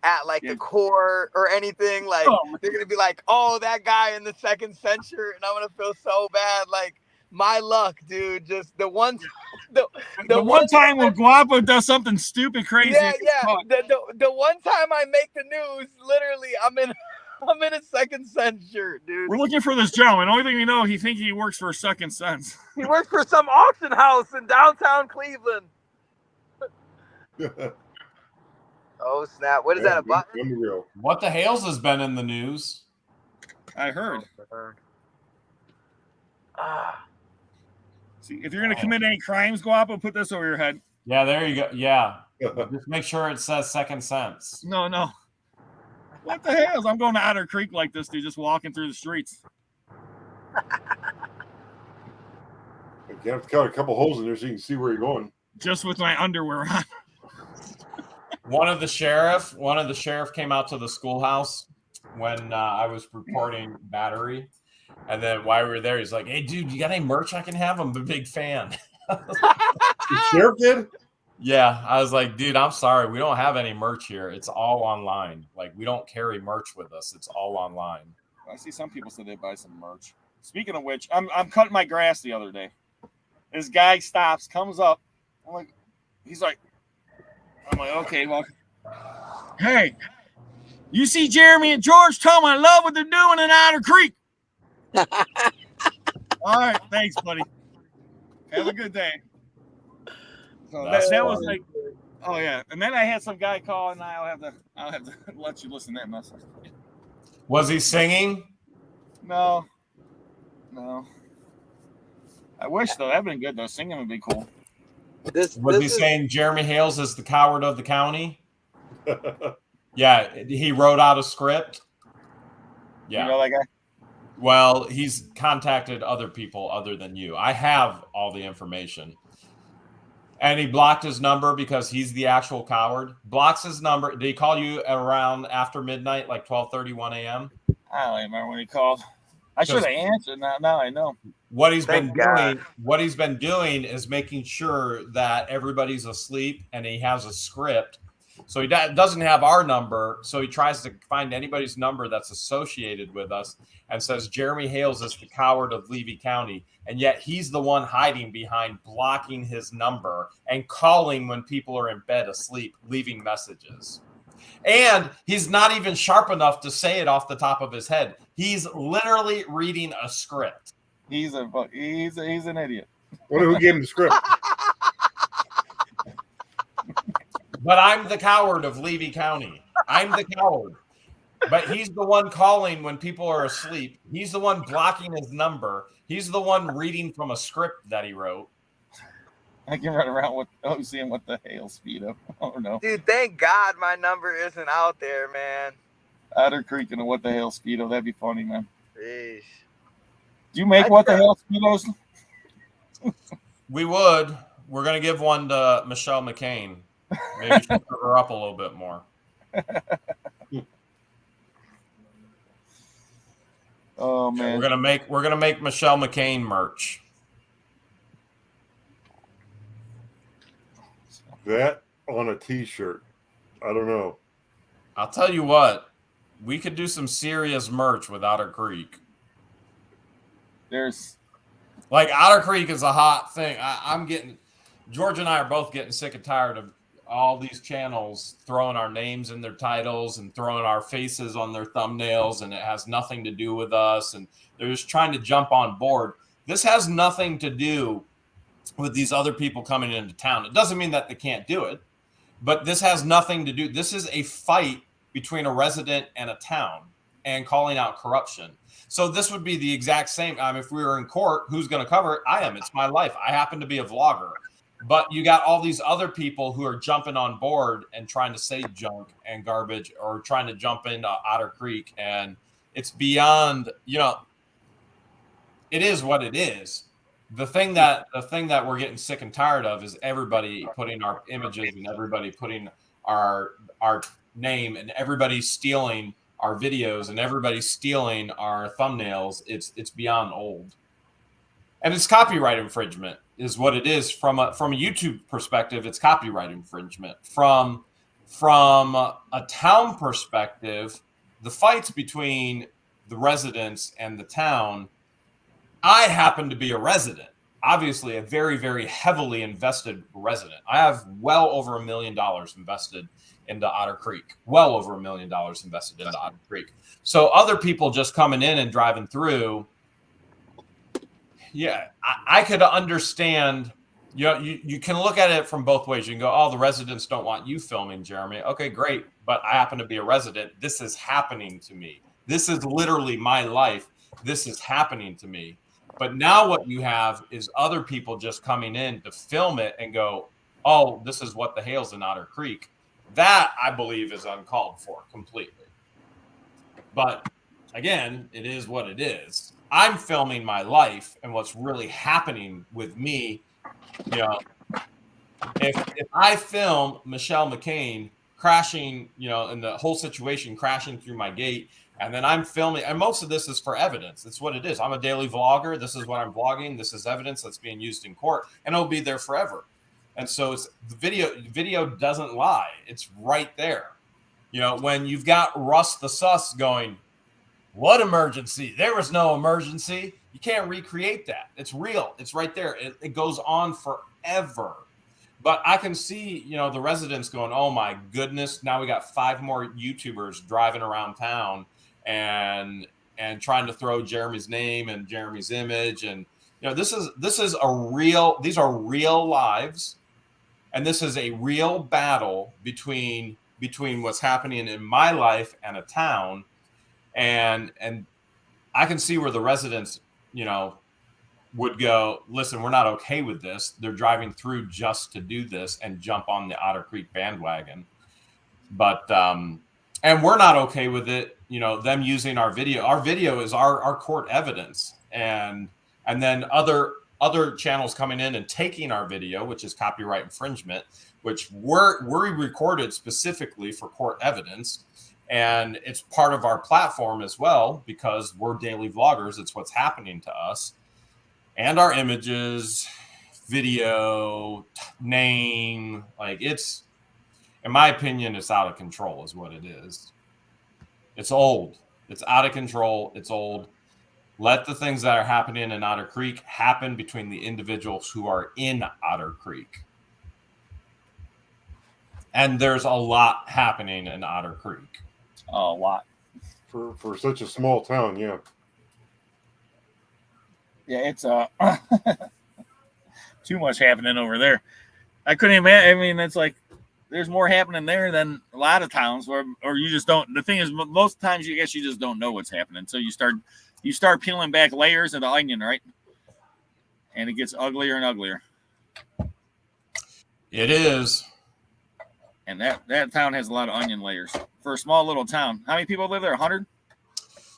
at like the core or anything, like they're gonna be like, oh, that guy in the second cent shirt, and I'm gonna feel so bad. Like my luck, dude. Just the one time when Guapo does something stupid, crazy. Yeah. The one time I make the news, literally, I'm in a second cent shirt, dude. We're looking for this gentleman. Only thing we know, he works for a second sense. He works for some auction house in downtown Cleveland. Oh snap! What is that? A button? What the Hales has been in the news? I heard. See, if you're gonna commit any crimes, Guapo, put this over your head. Yeah, there you go. Yeah, just make sure it says second sense. No. What the hell? I'm going to Otter Creek like this, dude, just walking through the streets. You have to cut a couple holes in there so you can see where you're going. Just with my underwear on. One of the sheriff came out to the schoolhouse when I was reporting battery. And then while we were there, he's like, hey, dude, you got any merch I can have? I'm a big fan. The sheriff did? Yeah. I was like, dude, I'm sorry. We don't have any merch here. It's all online. Like, we don't carry merch with us. It's all online. I see some people said they buy some merch. Speaking of which, I'm cutting my grass the other day. This guy stops, comes up. I'm like, okay, well, hey, you see Jeremy and George? Tell them I love what they're doing in Otter Creek. All right, thanks, buddy. Have a good day. So that was like, oh yeah. And then I had some guy call, and I'll have to let you listen to that message. Was he singing? No. I wish though. That'd been good though. Singing would be cool. Was he saying Jeremy Hales is the coward of the county? Yeah, he wrote out a script. Yeah. You know that guy? Well, he's contacted other people other than you. I have all the information. And he blocked his number because he's the actual coward. Blocks his number. Did he call you around after midnight, like 12:31 a.m.? I don't remember when he called. I should have answered. Now I know. What he's been doing is making sure that everybody's asleep, and he has a script. So he doesn't have our number, so he tries to find anybody's number that's associated with us and says Jeremy Hales is the coward of Levy County, and yet he's the one hiding behind blocking his number and calling when people are in bed asleep, leaving messages. And he's not even sharp enough to say it off the top of his head. He's literally reading a script. He's an idiot. Who gave him the script? But I'm the coward of Levy County. I'm the coward. But he's the one calling when people are asleep. He's the one blocking his number. He's the one reading from a script that he wrote. I can run around seeing what the hell speedo. Oh no. Dude, thank God my number isn't out there, man. Otter Creek and a what the hell speedo. That'd be funny, man. Jeez. Do you make what the hell speedos? We would. We're going to give one to Michelle McCain. Maybe she'll cover her up a little bit more. Oh man. We're gonna make Michelle McCain merch. That on a t-shirt. I don't know. I'll tell you what, we could do some serious merch with Otter Creek. There's like Otter Creek is a hot thing. George and I are both getting sick and tired of all these channels throwing our names in their titles and throwing our faces on their thumbnails, and it has nothing to do with us, and they're just trying to jump on board. This has nothing to do with these other people coming into town. It doesn't mean that they can't do it, but this has nothing to do. This is a fight between a resident and a town. and calling out corruption. So this would be the exact same. If we were in court, who's going to cover it? I am. It's my life. I happen to be a vlogger. But you got all these other people who are jumping on board and trying to say junk and garbage, or trying to jump into Otter Creek. And it's beyond, it is what it is. The thing that we're getting sick and tired of is everybody putting our images and everybody putting our name, and everybody stealing our videos, and everybody stealing our thumbnails. It's beyond old. And it's copyright infringement is what it is. From a YouTube perspective, it's copyright infringement. From a town perspective, the fights between the residents and the town, I happen to be a resident, obviously a very, very heavily invested resident. I have well over $1 million invested into Otter Creek, well over $1 million invested into Otter Creek. So other people just coming in and driving through, yeah, I could understand. You can look at it from both ways. You can go, oh, the residents don't want you filming, Jeremy. Okay, great. But I happen to be a resident. This is happening to me. This is literally my life. This is happening to me. But now what you have is other people just coming in to film it and go, oh, this is what the hail's in Otter Creek. That, I believe, is uncalled for completely. But again, it is what it is. I'm filming my life and what's really happening with me. If I film Michelle McCain crashing, and the whole situation crashing through my gate, and then I'm filming, and most of this is for evidence. It's what it is. I'm a daily vlogger. This is what I'm vlogging. This is evidence that's being used in court, and it'll be there forever. And so it's the video doesn't lie. It's right there. When you've got Russ the Sus going, what emergency? There was no emergency. You can't recreate that. It's real. It's right there. It goes on forever. But I can see, the residents going, oh my goodness, now we got 5 more YouTubers driving around town and trying to throw Jeremy's name and Jeremy's image. And, these are real lives. And this is a real battle between what's happening in my life and a town. And I can see where the residents, would go, listen, we're not okay with this. They're driving through just to do this and jump on the Otter Creek bandwagon. But, and we're not okay with it, them using our video. Our video is our court evidence. And then other channels coming in and taking our video, which is copyright infringement, which we recorded specifically for court evidence. And it's part of our platform as well, because we're daily vloggers. It's what's happening to us. And our images, video, name, it's, in my opinion, it's out of control is what it is. It's old. It's out of control. It's old. Let the things that are happening in Otter Creek happen between the individuals who are in Otter Creek. And there's a lot happening in Otter Creek. A lot. For such a small town, yeah. Yeah, it's too much happening over there. I couldn't imagine. I mean, it's like there's more happening there than a lot of towns, or you just don't. The thing is, most times you just don't know what's happening. So you start peeling back layers of the onion, right? And it gets uglier and uglier. It is. And that town has a lot of onion layers for a small little town. How many people live there? 100?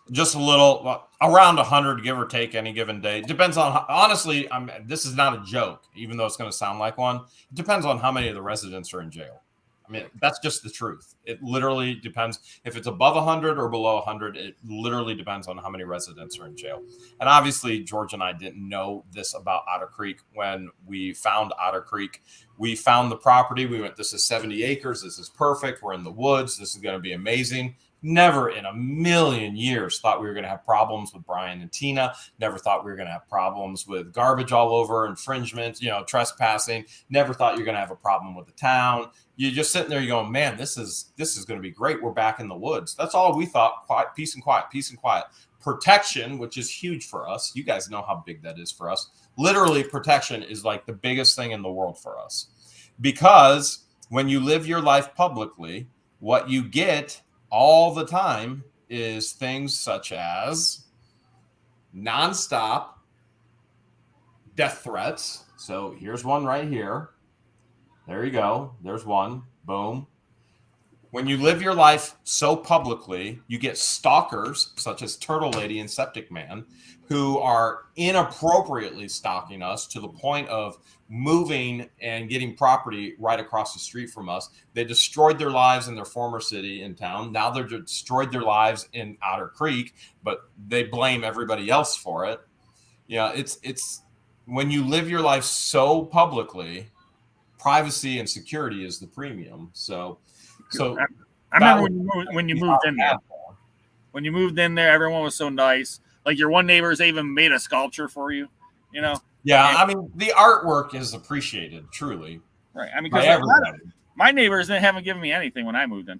Just a little, around 100, give or take, any given day. Depends on, honestly, this is not a joke, even though it's going to sound like one. It depends on how many of the residents are in jail. I mean, that's just the truth. It literally depends. If it's above 100 or below 100, it literally depends on how many residents are in jail. And obviously, George and I didn't know this about Otter Creek when we found Otter Creek. We found the property. We went, this is 70 acres. This is perfect. We're in the woods. This is going to be amazing. Never in a million years thought we were going to have problems with Brian and Tina. Never thought we were going to have problems with garbage all over, infringement, trespassing. Never thought you're going to have a problem with the town. You're just sitting there, you're going, man, this is going to be great. We're back in the woods. That's all we thought. Quiet, peace and quiet, peace and quiet. Protection, which is huge for us. You guys know how big that is for us. Literally, protection is like the biggest thing in the world for us. Because when you live your life publicly, what you get all the time is things such as nonstop death threats. So here's one right here. There you go. There's one. Boom. When you live your life so publicly, you get stalkers such as Turtle Lady and Septic Man who are inappropriately stalking us to the point of moving and getting property right across the street from us. They destroyed their lives in their former city in town. Now they're destroyed their lives in Otter Creek, but they blame everybody else for it. Yeah, it's when you live your life so publicly, privacy and security is the premium. So I remember when you moved in there. When you moved in there, everyone was so nice. Like your one neighbors even made a sculpture for you, you know? Yeah, I mean, the artwork is appreciated, truly. Right. I mean, by because everybody. My neighbors haven't given me anything when I moved in.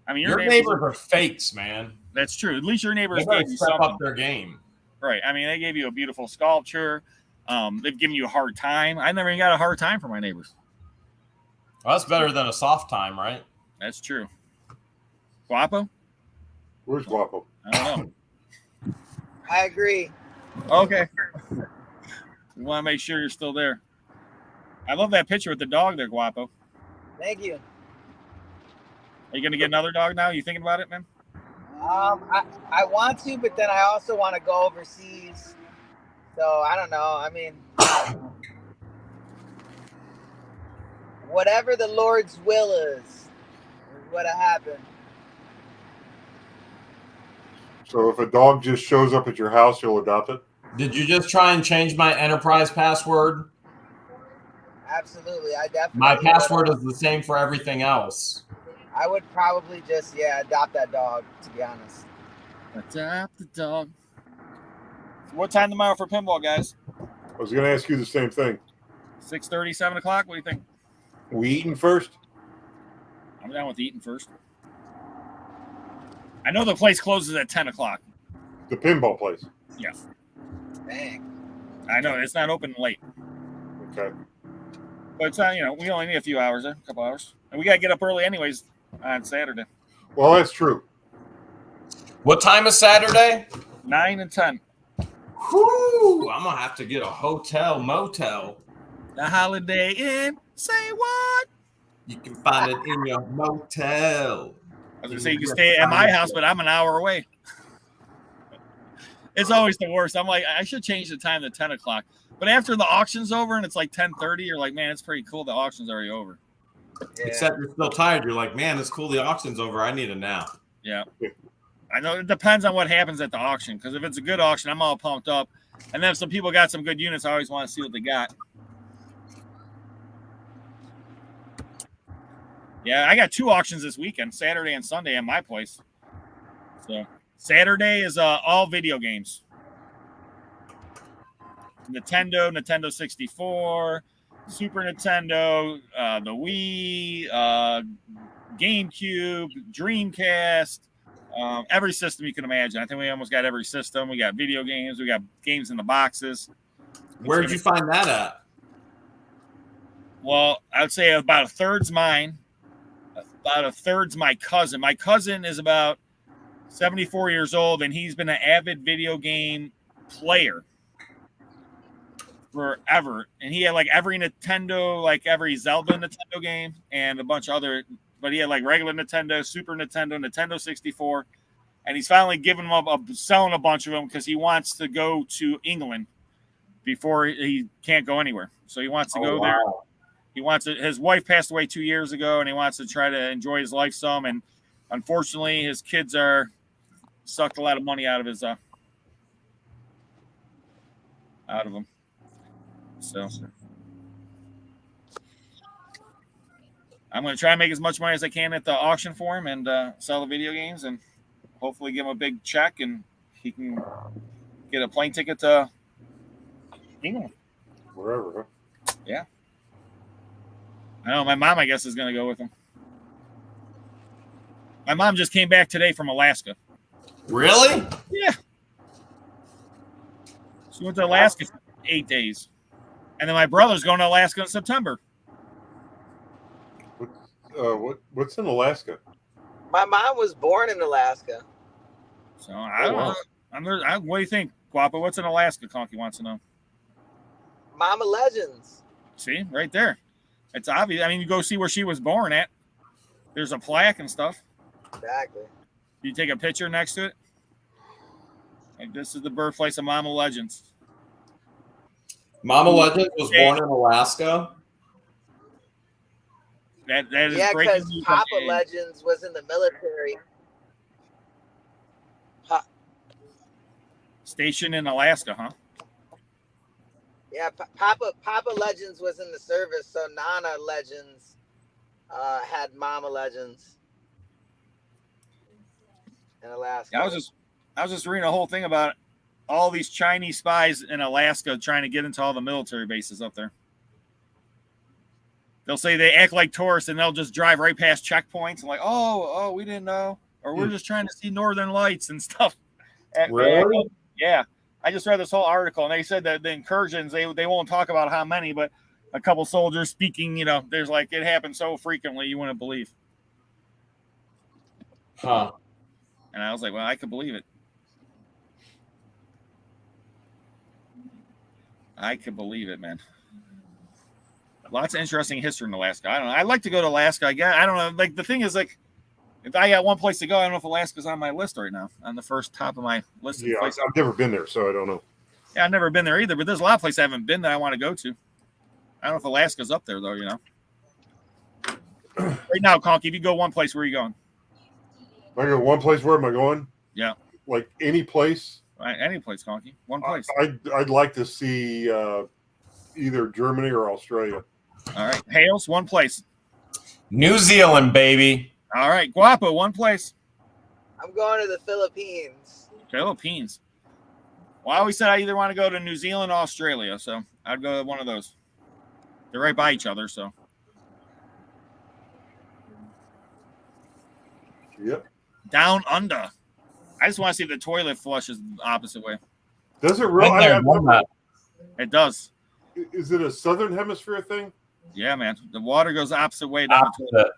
I mean, your neighbors are fakes, man. That's true. At least your neighbors They gave you step something. up their game. Right. I mean, they gave you a beautiful sculpture. They've given you a hard time. I never even got a hard time from my neighbors. Well, that's better than a soft time, right? That's true. Guapo? Where's Guapo? I don't know. I agree. Okay. We want to make sure you're still there. I love that picture with the dog there, Guapo. Thank you. Are you going to get another dog now? You thinking about it, man? I want to, but then I also want to go overseas. So I don't know. I mean, whatever the Lord's will is what happened. So if a dog just shows up at your house, you'll adopt it? Did you just try and change my enterprise password? Absolutely. I definitely. My password is the same for everything else. I would probably just, adopt that dog, to be honest. Adopt the dog. So what time tomorrow for pinball, guys? I was going to ask you the same thing. 6:30, 7 o'clock? What do you think? We eating first? I'm down with eating first. I know the place closes at 10 o'clock. The pinball place? Yeah. Dang. I know. It's not open late. Okay. But it's not, we only need a few hours, a couple hours. And we got to get up early anyways on Saturday. Well, that's true. What time is Saturday? 9 and 10. Whew, I'm going to have to get a hotel motel. The Holiday Inn. Say what? You can find it in your motel. I was going to say you can stay at my house, but I'm an hour away. It's always the worst. I'm like, I should change the time to 10 o'clock. But after the auction's over and it's like 10:30, you're like, man, it's pretty cool. The auction's already over. Yeah. Except you're still tired. You're like, man, it's cool. The auction's over. I need a nap. Yeah. I know it depends on what happens at the auction. Because if it's a good auction, I'm all pumped up. And then if some people got some good units, I always want to see what they got. Yeah, I got 2 auctions this weekend, Saturday and Sunday at my place. So Saturday is all video games. Nintendo 64, Super Nintendo, the Wii, GameCube, Dreamcast, every system you can imagine. I think we almost got every system. We got video games. We got games in the boxes. Where did you find that at? Well, I would say about a third's mine. About a third's my cousin. My cousin is about 74 years old, and he's been an avid video game player forever. And he had like every Nintendo, like every Zelda Nintendo game, and a bunch of other. But he had like regular Nintendo, Super Nintendo, Nintendo 64, and he's finally giving them up, selling a bunch of them because he wants to go to England before he can't go anywhere. So he wants to go there. He wants to, his wife passed away 2 years ago, and he wants to try to enjoy his life some. And unfortunately, his kids are sucked a lot of money out of his out of him. So I'm going to try and make as much money as I can at the auction for him and sell the video games, and hopefully give him a big check, and he can get a plane ticket to England. Wherever, huh? Yeah. I know my mom, I guess, is going to go with him. My mom just came back today from Alaska. Really? Yeah. She went to Alaska for 8 days. And then my brother's going to Alaska in September. What's in Alaska? My mom was born in Alaska. So I don't know. What do you think, Guapo? What's in Alaska? Conkey wants to know. Mama Legends. See, right there. It's obvious. I mean, you go see where she was born at. There's a plaque and stuff. Exactly. You take a picture next to it. Like, this is the birthplace of Mama Legends. Mama Legends was born in Alaska. That is because Papa Legends was in the military. Stationed in Alaska, huh? Yeah, Papa Legends was in the service, so Nana Legends had Mama Legends in Alaska. Yeah, I was just reading a whole thing about all these Chinese spies in Alaska trying to get into all the military bases up there. They'll say they act like tourists and they'll just drive right past checkpoints and like, oh, we didn't know, or we're just trying to see northern lights and stuff. Really? Yeah. I just read this whole article and they said that the incursions, they won't talk about how many, but a couple soldiers speaking, there's like, it happens so frequently you wouldn't believe. Huh. And I was like, well, I could believe it. I could believe it, man. Lots of interesting history in Alaska. I don't know. I'd like to go to Alaska. I don't know. Like, the thing is, like, if I got one place to go, I don't know if Alaska's on my list right now, on the first top of my list. Yeah, I've never been there, so I don't know. Yeah, I've never been there either, but there's a lot of places I haven't been that I want to go to. I don't know if Alaska's up there, though, Right now, Conkey, if you go one place, where are you going? If I go one place, where am I going? Yeah. Like any place? Any place, Conkey. One place. I'd like to see either Germany or Australia. All right. Hales, one place. New Zealand, baby. All right. Guapo, one place. I'm going to the Philippines. Philippines. Well, I always said I either want to go to New Zealand or Australia, so I'd go to one of those. They're right by each other, so. Yep. Down under. I just want to see if the toilet flushes the opposite way. Does it really? It does. Is it a southern hemisphere thing? Yeah, man. The water goes the opposite way down the toilet.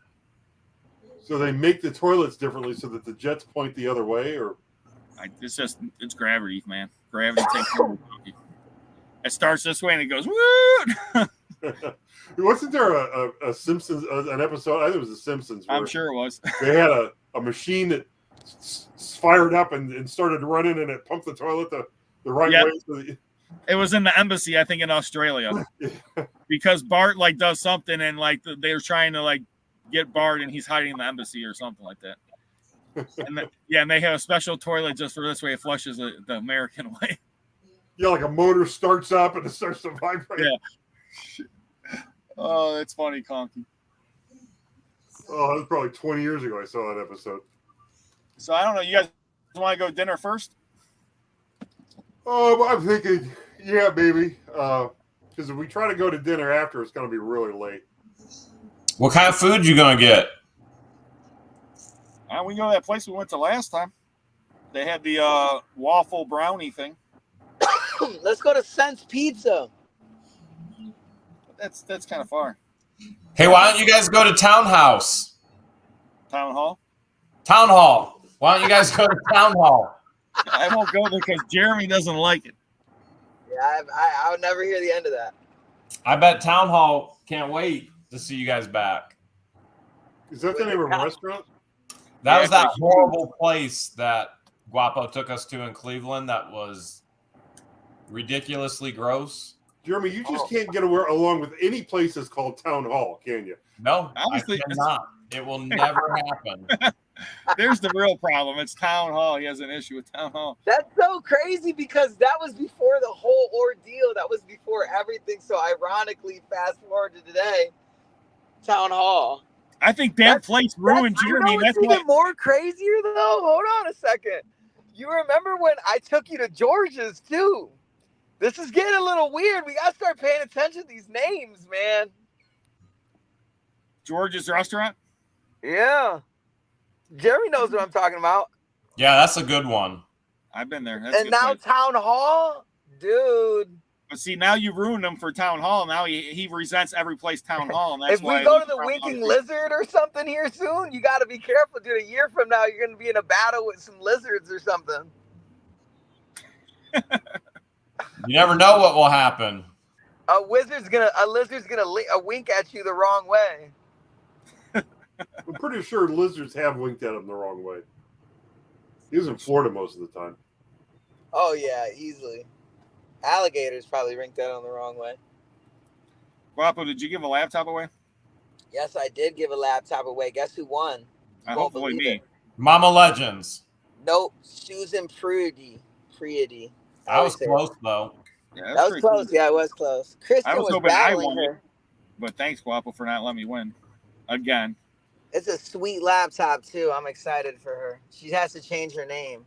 So they make the toilets differently so that the jets point the other way, or it's gravity, man. Gravity takes over. It starts this way and it goes woo. Wasn't there a Simpsons an episode? I think it was the Simpsons. I'm sure it was. They had a machine that fired up and started running, and it pumped the toilet the right way. So it was in the embassy, I think, in Australia, because Bart does something, and they're trying to get Bart, and he's hiding in the embassy or something like that. And they have a special toilet just for this way. It flushes the American way. Yeah, like a motor starts up and it starts to vibrate. Yeah. Oh, that's funny, Conkey. Oh, that was probably 20 years ago I saw that episode. So I don't know. You guys want to go dinner first? Oh, I'm thinking, yeah, maybe. Because if we try to go to dinner after, it's going to be really late. What kind of food you going to get? We go to that place we went to last time. They had the waffle brownie thing. Let's go to Sense Pizza. That's kind of far. Hey, why don't you guys go to Townhouse? Town Hall? Town Hall. Why don't you guys go to Town Hall? I won't go because Jeremy doesn't like it. Yeah, I would never hear the end of that. I bet Town Hall can't wait to see you guys back. Is that the name of a restaurant? That was that horrible place that Guapo took us to in Cleveland that was ridiculously gross. Jeremy, you just can't get along with any place that's called Town Hall, can you? No, obviously, I cannot. It will never happen. There's the real problem. It's Town Hall. He has an issue with Town Hall. That's so crazy because that was before the whole ordeal. That was before everything. So ironically, fast forward to today, Town Hall. I think that place ruined Jeremy. That's even more crazier though. Hold on a second. You remember when I took you to George's too? This is getting a little weird. We gotta start paying attention to these names, man. George's restaurant? Yeah. Jeremy knows what I'm talking about. Yeah, that's a good one. I've been there. That's and now place. Town Hall? Dude. But see, now you ruined him for Town Hall. Now he resents every place Town Hall. And that's If we why go to the Winking Lizard or something here soon, you got to be careful, dude. A year from now, you're going to be in a battle with some lizards or something. You never know what will happen. A lizard's gonna wink at you the wrong way. I'm pretty sure lizards have winked at him the wrong way. He was in Florida most of the time. Oh yeah, easily. Alligators probably winked at him the wrong way. Guapo, did you give a laptop away? Yes, I did give a laptop away. Guess who won? Hopefully me. It. Mama Legends. Nope, Susan Priety. I was close though. Yeah, that was close. Cool. Yeah, it was close. Kristen was hoping I won her. But thanks, Guapo, for not letting me win. Again. It's a sweet laptop, too. I'm excited for her. She has to change her name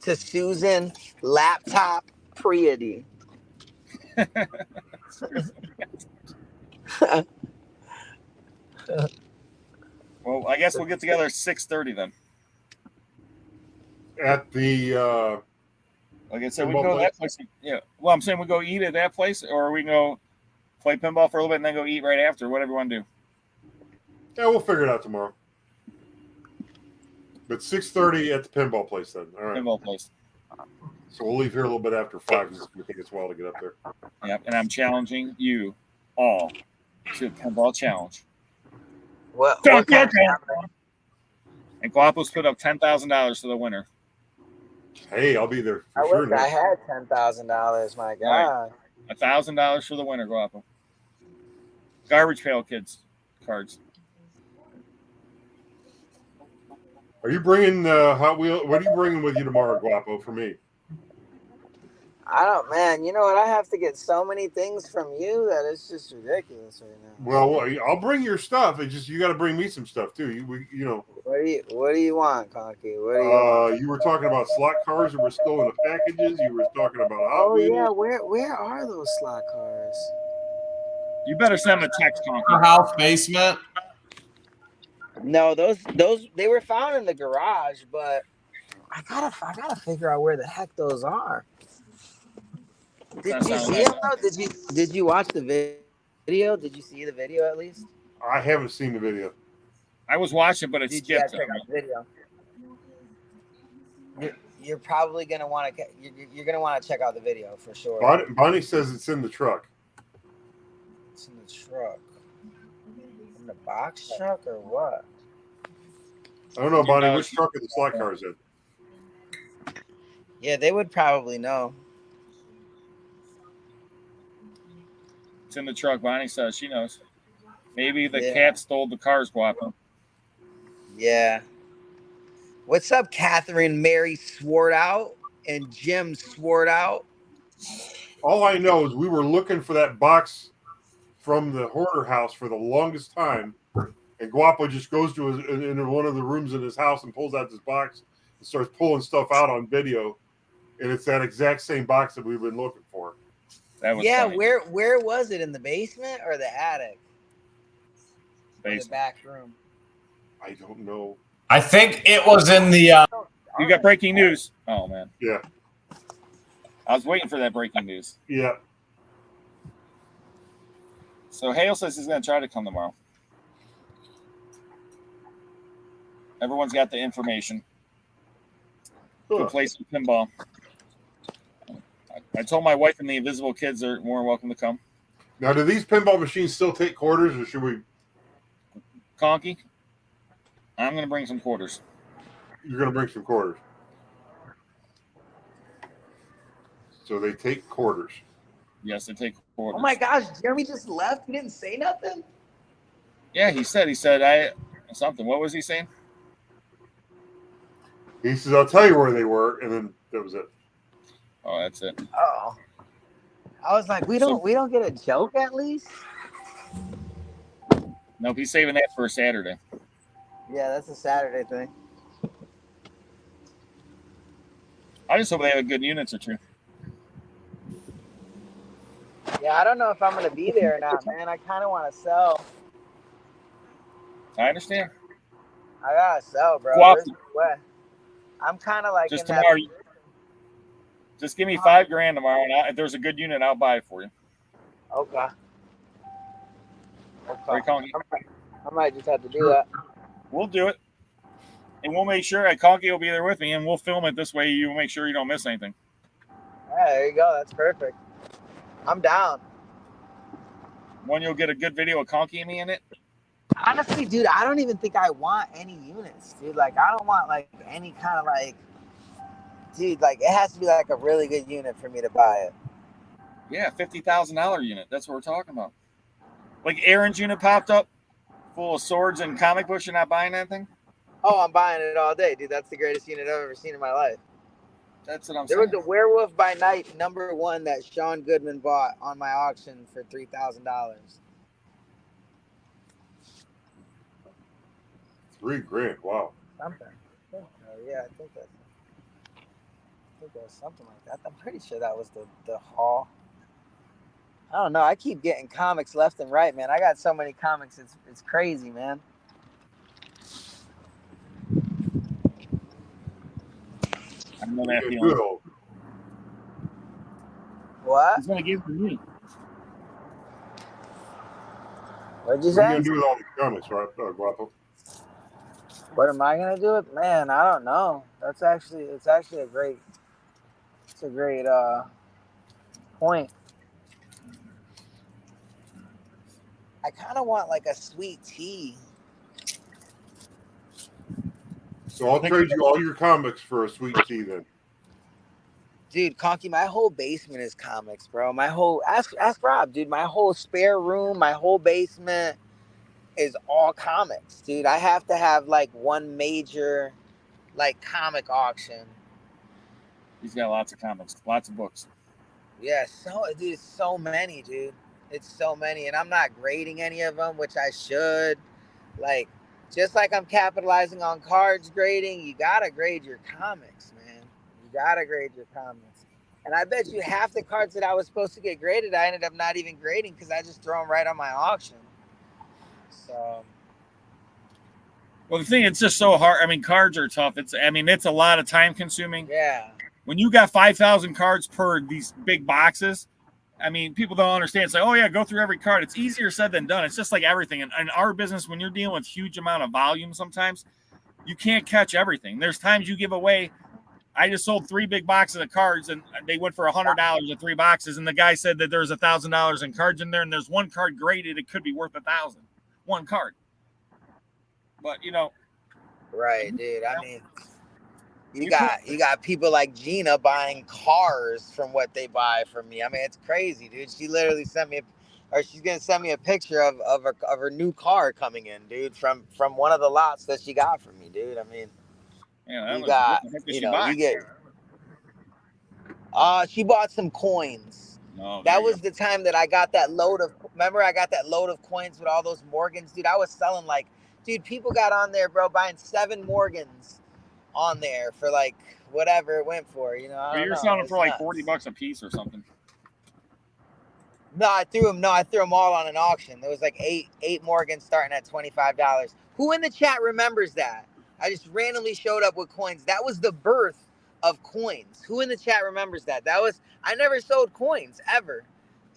to Susan Laptop Priety. Well, I guess we'll get together at 6:30 then. At the... like I said, we go to that place. Yeah. Well, I'm saying we go eat at that place, or we can go play pinball for a little bit and then go eat right after. Whatever you want to do. Yeah, we'll figure it out tomorrow. But 6:30 at the pinball place then. All right. Pinball place. So we'll leave here a little bit after 5 because we think it's a while to get up there. Yep. And I'm challenging you all to a pinball challenge. What kind of and Guapo's put up $10,000 to the winner. Hey, I'll be there for I sure. wish I had $10,000. My God. Right. $1,000 for the winner, Guapo. Garbage Pail Kids cards. Are you bringing Hot Wheel? What are you bringing with you tomorrow, Guapo, for me? I don't, man. You know what? I have to get so many things from you that it's just ridiculous right now. Well, I'll bring your stuff. It's just you got to bring me some stuff too. You know. What do you want, Conkey? What do you want? You were talking about slot cars that were still in the packages. You were talking about Hot Wheels. Yeah, where are those slot cars? You better send them a text, Conkey. Our house basement. No, those they were found in the garage, but I gotta figure out where the heck those are. Did you see them though? Did you watch the video? Did you see the video at least? I haven't seen the video. I was watching, but it skipped. Check out the video. You're probably gonna want to. You're gonna want to check out the video for sure. Bonnie says it's in the truck. It's in the truck. In the box truck or what? I don't know, Bonnie. Which truck are the slot cars in? Yeah, they would probably know. It's in the truck. Bonnie says she knows. Maybe the cat stole the cars, Guapo. Yeah. What's up, Catherine Mary Swartout and Jim Swartout? All I know is we were looking for that box from the Hoarder house for the longest time, and Guapo just goes to into one of the rooms in his house and pulls out this box and starts pulling stuff out on video, and it's that exact same box that we've been looking for. That was funny. Where was it? In the basement or the attic? Basement. Or the back room? I don't know. I think it was in the. You got breaking news. Oh man. Yeah. I was waiting for that breaking news. Yeah. So Hale says he's going to try to come tomorrow. Everyone's got the information. To play some pinball. I told my wife and the invisible kids are more than welcome to come. Now, do these pinball machines still take quarters, or should we? Conkey, I'm going to bring some quarters. You're going to bring some quarters. So they take quarters. Yes, they take quarters. Oh my gosh, Jeremy just left. He didn't say nothing. Yeah, he said something. What was he saying? He says, "I'll tell you where they were," and then that was it. Oh, that's it. Oh, I was like, we don't get a joke at least. Nope, he's saving that for a Saturday. Yeah, that's a Saturday thing. I just hope they have a good units or two. Yeah, I don't know if I'm going to be there or not, man. I kind of want to sell. I understand. I got to sell, bro. Guapo. I'm kind of like Just in tomorrow. Just give me $5,000 tomorrow, and if there's a good unit, I'll buy it for you. Okay. Right, Conkey? I might just have to do that. We'll do it. And we'll make sure Conkey will be there with me, and we'll film it this way. You'll make sure you don't miss anything. Yeah, there you go. That's perfect. I'm down. One, you'll get a good video of Conkey and me in it. Honestly, dude, I don't even think I want any units, dude. Like, I don't want, like, any kind of, like, dude, like, it has to be, like, a really good unit for me to buy it. Yeah, $50,000 unit. That's what we're talking about. Like Aaron's unit popped up, full of swords and comic books. You're not buying anything? Oh, I'm buying it all day, dude. That's the greatest unit I've ever seen in my life. That's what I'm There saying. was a Werewolf by Night #1 that Sean Goodman bought on my auction for $3,000. $3,000. Wow. Something. Yeah, I think that was something like that. I'm pretty sure that was the haul. I don't know. I keep getting comics left and right, man. I got so many comics. It's crazy, man. I know that feeling. What? He's gonna give it to me. What'd you What are say? you gonna do with all the comics, right, Guapo? What am I gonna do with? Man, I don't know. It's actually a great point. I kind of want like a sweet tea. So I'll trade you all your comics for a sweet tea then. Dude, Conkey, my whole basement is comics, bro. Ask Rob, dude. My whole spare room, my whole basement is all comics, dude. I have to have like one major like comic auction. He's got lots of comics, lots of books. Yeah, dude, it's so many, dude. It's so many, and I'm not grading any of them, which I should. Like, just like I'm capitalizing on cards grading, you gotta grade your comics, man. You gotta grade your comics. And I bet you half the cards that I was supposed to get graded, I ended up not even grading because I just throw them right on my auction. So. Well, the thing, it's just so hard. I mean, cards are tough. It's a lot of time consuming. Yeah. When you got 5,000 cards per these big boxes, I mean, people don't understand. It's like, oh yeah, go through every card. It's easier said than done. It's just like everything. In our business, when you're dealing with huge amount of volume, sometimes you can't catch everything. There's times you give away. I just sold 3 big boxes of cards, and they went for $100 at 3 boxes. And the guy said that there's $1,000 in cards in there, and there's one card graded. It could be worth $1,000. One card. But Right, dude. I mean, you got people like Gina buying cars from what they buy from me. I mean, it's crazy, dude. She literally sent me, she's gonna send me a picture of her new car coming in, dude, from one of the lots that she got from me, dude. I mean, she bought some coins. That was the time that I got that load of. Remember, I got that load of coins with all those Morgans, dude. I was selling like, dude, people got on there, bro, buying 7 Morgans on there for like whatever it went for, You're selling them for like $40 a piece or something. No, I threw them all on an auction. There was like eight Morgans starting at $25. Who in the chat remembers that? I just randomly showed up with coins. That was the birth of coins. Who in the chat remembers that? I never sold coins ever.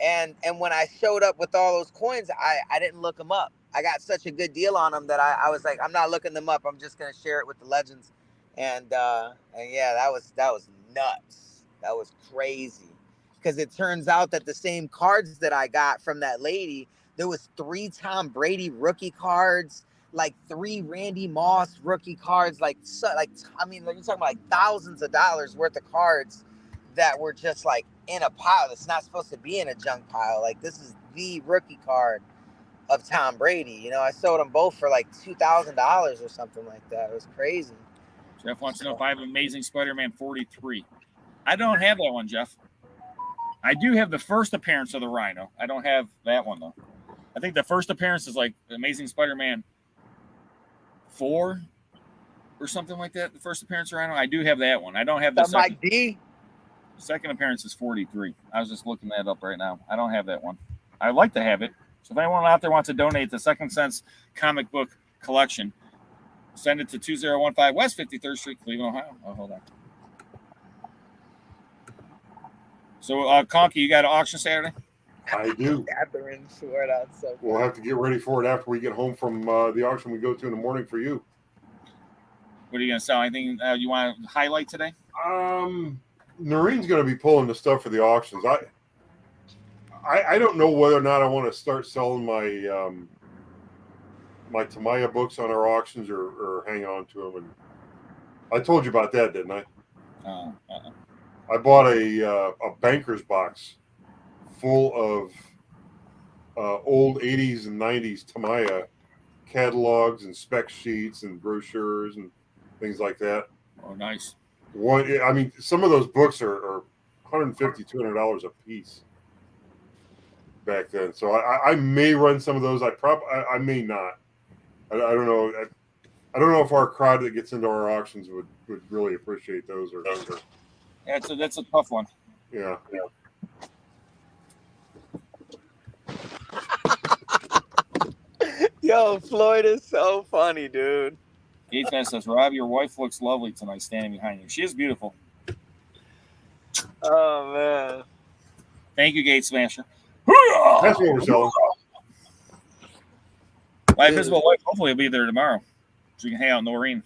And when I showed up with all those coins, I didn't look them up. I got such a good deal on them that I was like, I'm not looking them up. I'm just gonna share it with the legends. And yeah, that was nuts. That was crazy. Because it turns out that the same cards that I got from that lady, there was 3 Tom Brady rookie cards, like 3 Randy Moss rookie cards, I mean, you're talking about like thousands of dollars worth of cards that were just like in a pile. That's not supposed to be in a junk pile. Like, this is the rookie card of Tom Brady. I sold them both for like $2,000 or something like that. It was crazy. Jeff wants to know if I have Amazing Spider-Man 43. I don't have that one, Jeff. I do have the first appearance of the Rhino. I don't have that one, though. I think the first appearance is like Amazing Spider-Man 4 or something like that. The first appearance of Rhino. I do have that one. I don't have the second. Mike D? The second appearance is 43. I was just looking that up right now. I don't have that one. I'd like to have it. So if anyone out there wants to donate the Second Sense comic book collection, send it to 2015 West 53rd Street, Cleveland, Ohio. Oh, hold on. So, Conkey, you got an auction Saturday? I do. Catherine swore that's so We'll have to get ready for it after we get home from the auction we go to in the morning for you. What are you going to sell? Anything you want to highlight today? Noreen's going to be pulling the stuff for the auctions. I don't know whether or not I want to start selling my my Tamaya books on our auctions or hang on to them. And I told you about that, didn't I? I bought a banker's box full of old 80s and 90s Tamaya catalogs and spec sheets and brochures and things like that. Oh, nice. I mean, some of those books are $150, $200 a piece back then. So I may run some of those. I may not. I don't know. I don't know if our crowd that gets into our auctions would really appreciate those or. Yeah, that's a tough one. Yeah. Yo, Floyd is so funny, dude. Gates Man says, Rob, your wife looks lovely tonight standing behind you. She is beautiful. Oh, man. Thank you, Gate Smasher. That's what we're selling. My invisible wife hopefully will be there tomorrow. So we can hang out in Noreen.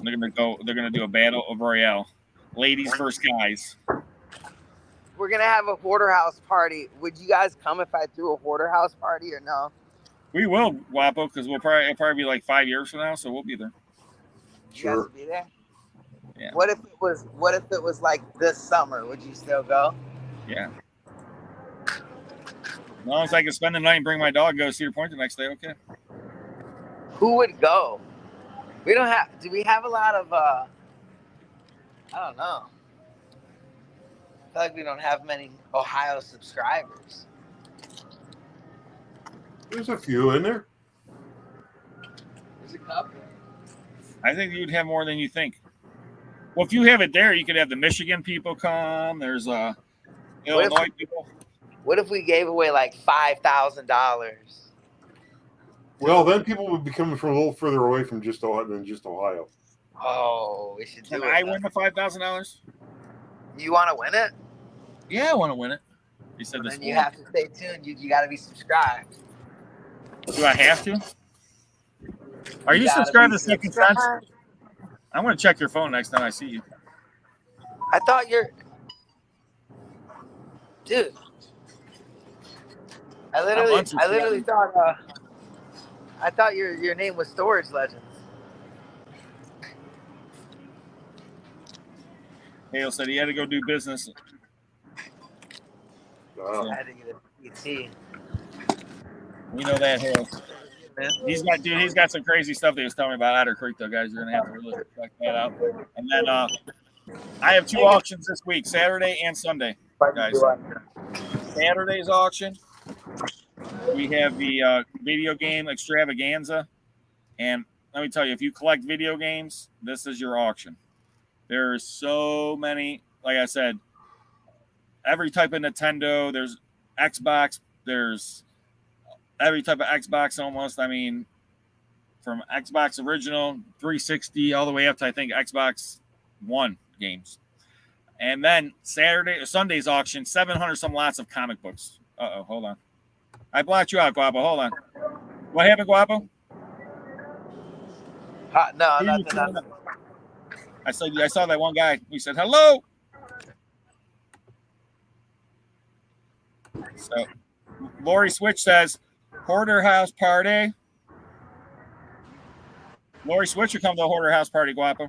They're gonna do a battle of Royale. Ladies versus guys. We're going to have a Hoarder House party. Would you guys come if I threw a Hoarder House party or no? We will, Guapo, because it'll probably be like 5 years from now, so we'll be there. You guys would be there? Yeah. What if it was like this summer? Would you still go? Yeah. As long as I can spend the night and bring my dog, go to Cedar Point the next day, okay. Who would go? Do we have a lot of I don't know. I feel like we don't have many Ohio subscribers. There's a few in there. There's a couple. I think you'd have more than you think. Well, if you have it there, you could have the Michigan people come. There's Illinois people. What if we gave away like $5,000? Well, then people would be coming from a little further away from just Ohio. Oh, we should do it. Can I win the $5,000? You want to win it? Yeah, I want to win it. You said this. Then you have to stay tuned. You got to be subscribed. Do I have to? Are you subscribed to Second Sense? I'm going to check your phone next time I see you. I thought dude. I literally thought I thought your name was Storage Legends. Hale said he had to go do business. Wow. I had to get a PT. We know that, Hale. He's got some crazy stuff that he was telling me about Otter Creek, though, guys. You're gonna have to really check that out. And then I have 2 auctions this week, Saturday and Sunday, guys. Saturday's auction, we have the video game extravaganza, and let me tell you, if you collect video games, this is your auction. There's so many, like I said, every type of Nintendo. There's Xbox. There's every type of Xbox almost. I mean, from Xbox original, 360, all the way up to, I think, Xbox One games. And then Sunday's auction, 700 some lots of comic books. Uh-oh, hold on. I blocked you out, Guapo. Hold on. What happened, Guapo? No, nothing. I saw that one guy. He said, hello. So, Lori Switch says, Hoarder House Party. Lori Switch will come to the Hoarder House Party, Guapo.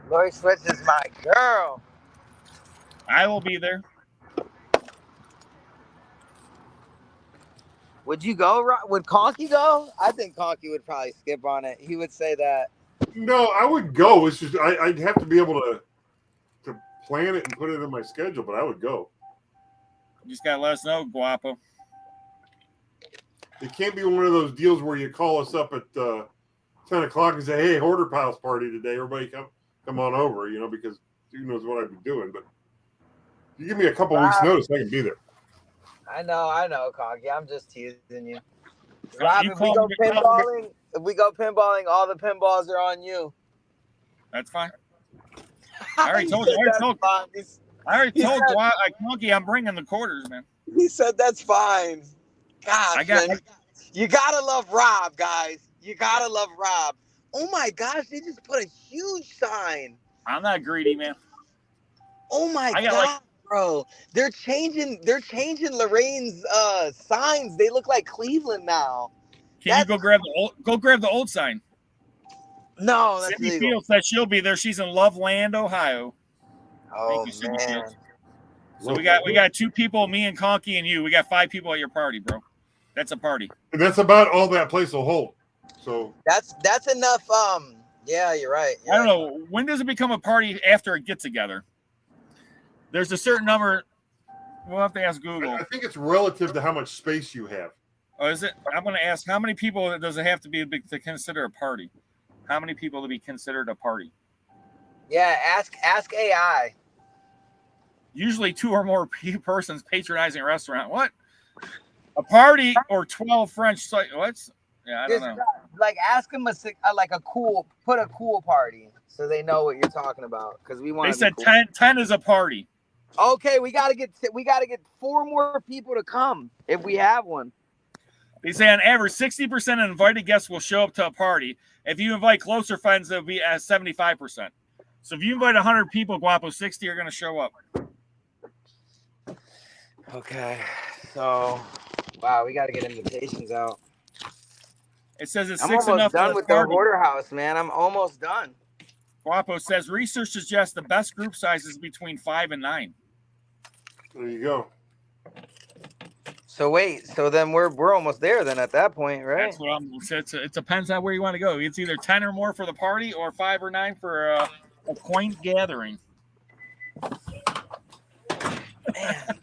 Lori Switch is my girl. I will be there. Would you go? Would Conkey go? I think Conkey would probably skip on it. He would say that. No, I would go. It's just I'd have to be able to plan it and put it in my schedule, but I would go. You just gotta let us know, Guapo. It can't be one of those deals where you call us up at 10 o'clock and say, "Hey, Hoarder Pals party today. Everybody come on over," because who knows what I'd be doing. But if you give me a couple weeks notice, I can be there. I know, Conkey. I'm just teasing you. Rob, if we go pinballing, all the pinballs are on you. That's fine. I already told you. I already told Conkey I'm bringing the quarters, man. He said that's fine. Gosh, man. You gotta love Rob, guys. You gotta love Rob. Oh my gosh, they just put a huge sign. I'm not greedy, man. Oh my god, bro. They're changing Lorraine's signs. They look like Cleveland now. Can you go grab the old sign? No, that's Cindy legal. Fields said she'll be there. She's in Loveland, Ohio. Oh man. So we got 2 people, me and Conkey and you. We got 5 people at your party, bro. That's a party. And that's about all that place will hold. So that's enough. Yeah, you're right. I don't know. When does it become a party after a get together? There's a certain number. We'll have to ask Google. I think it's relative to how much space you have. Oh, is it? I'm going to ask how many people does it have to be to consider a party? How many people to be considered a party? Yeah, ask AI. Usually 2 or more persons patronizing a restaurant. What? A party or 12 French? What's? Yeah, I don't know. Like, ask them put a cool party so they know what you're talking about. Because we want. They said cool. 10 is a party. Okay, we gotta get 4 more people to come if we have one. They say on average 60% of invited guests will show up to a party. If you invite closer friends, it'll be at 75%. So if you invite 100 people, Guapo, 60 are going to show up. Okay, so wow, we got to get invitations out. It says it's I'm 6 almost enough done for with the party. the Hoarder house, man. I'm almost done. Guapo says research suggests the best group size is between 5 and 9. There you go. So wait, so then we're almost there then at that point, right? That's what it depends on where you want to go. It's either 10 or more for the party or 5 or 9 for a quaint gathering. Man.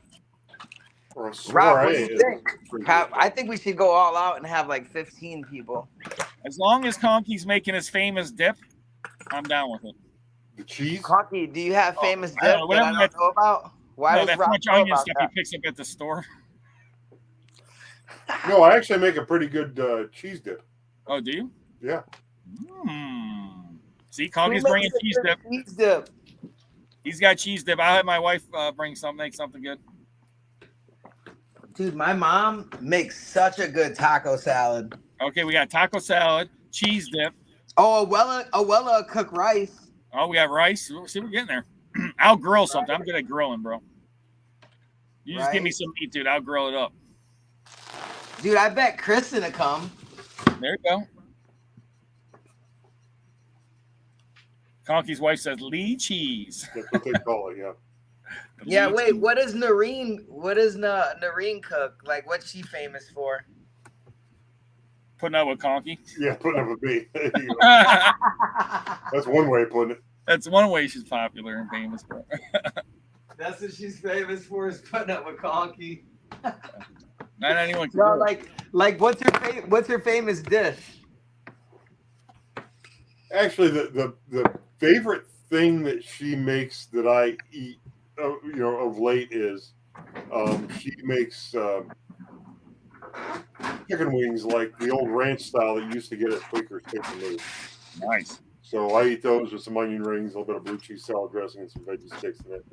Rob, what do you think? I think we should go all out and have like 15 people. As long as Conkey's making his famous dip, I'm down with it. The cheese? Conkey, do you have famous dip I don't know, that I don't know about? Why no, does that Rob French know onion about stuff that? he picks up at the store. No, I actually make a pretty good cheese dip. Oh, do you? Yeah. See, Conkey's bringing cheese dip. He's got cheese dip. I'll have my wife make something good. Dude, my mom makes such a good taco salad. Okay, we got taco salad, cheese dip. Oh, Awella cook rice. Oh, we got rice. See, we're getting there. I'll grill something. I'm good at grilling, bro. You just give me some meat, dude. I'll grill it up. Dude, I bet Kristen will come. There you go. Conkey's wife says Lee cheese. That's what they call it, yeah. Yeah, wait, what does Noreen cook? Like, what's she famous for? Putting up with Conkey. Yeah, putting up with me. That's one way of putting it. That's one way she's popular and famous for. That's what she's famous for, is putting up with Conkey. Not anyone can No, do it. like what's her famous dish? Actually, the favorite thing that she makes that I eat, of late is she makes chicken wings like the old ranch style that you used to get at Quaker's Chicken Wings. Nice. So I eat those with some onion rings, a little bit of blue cheese salad dressing, and some veggie sticks in it.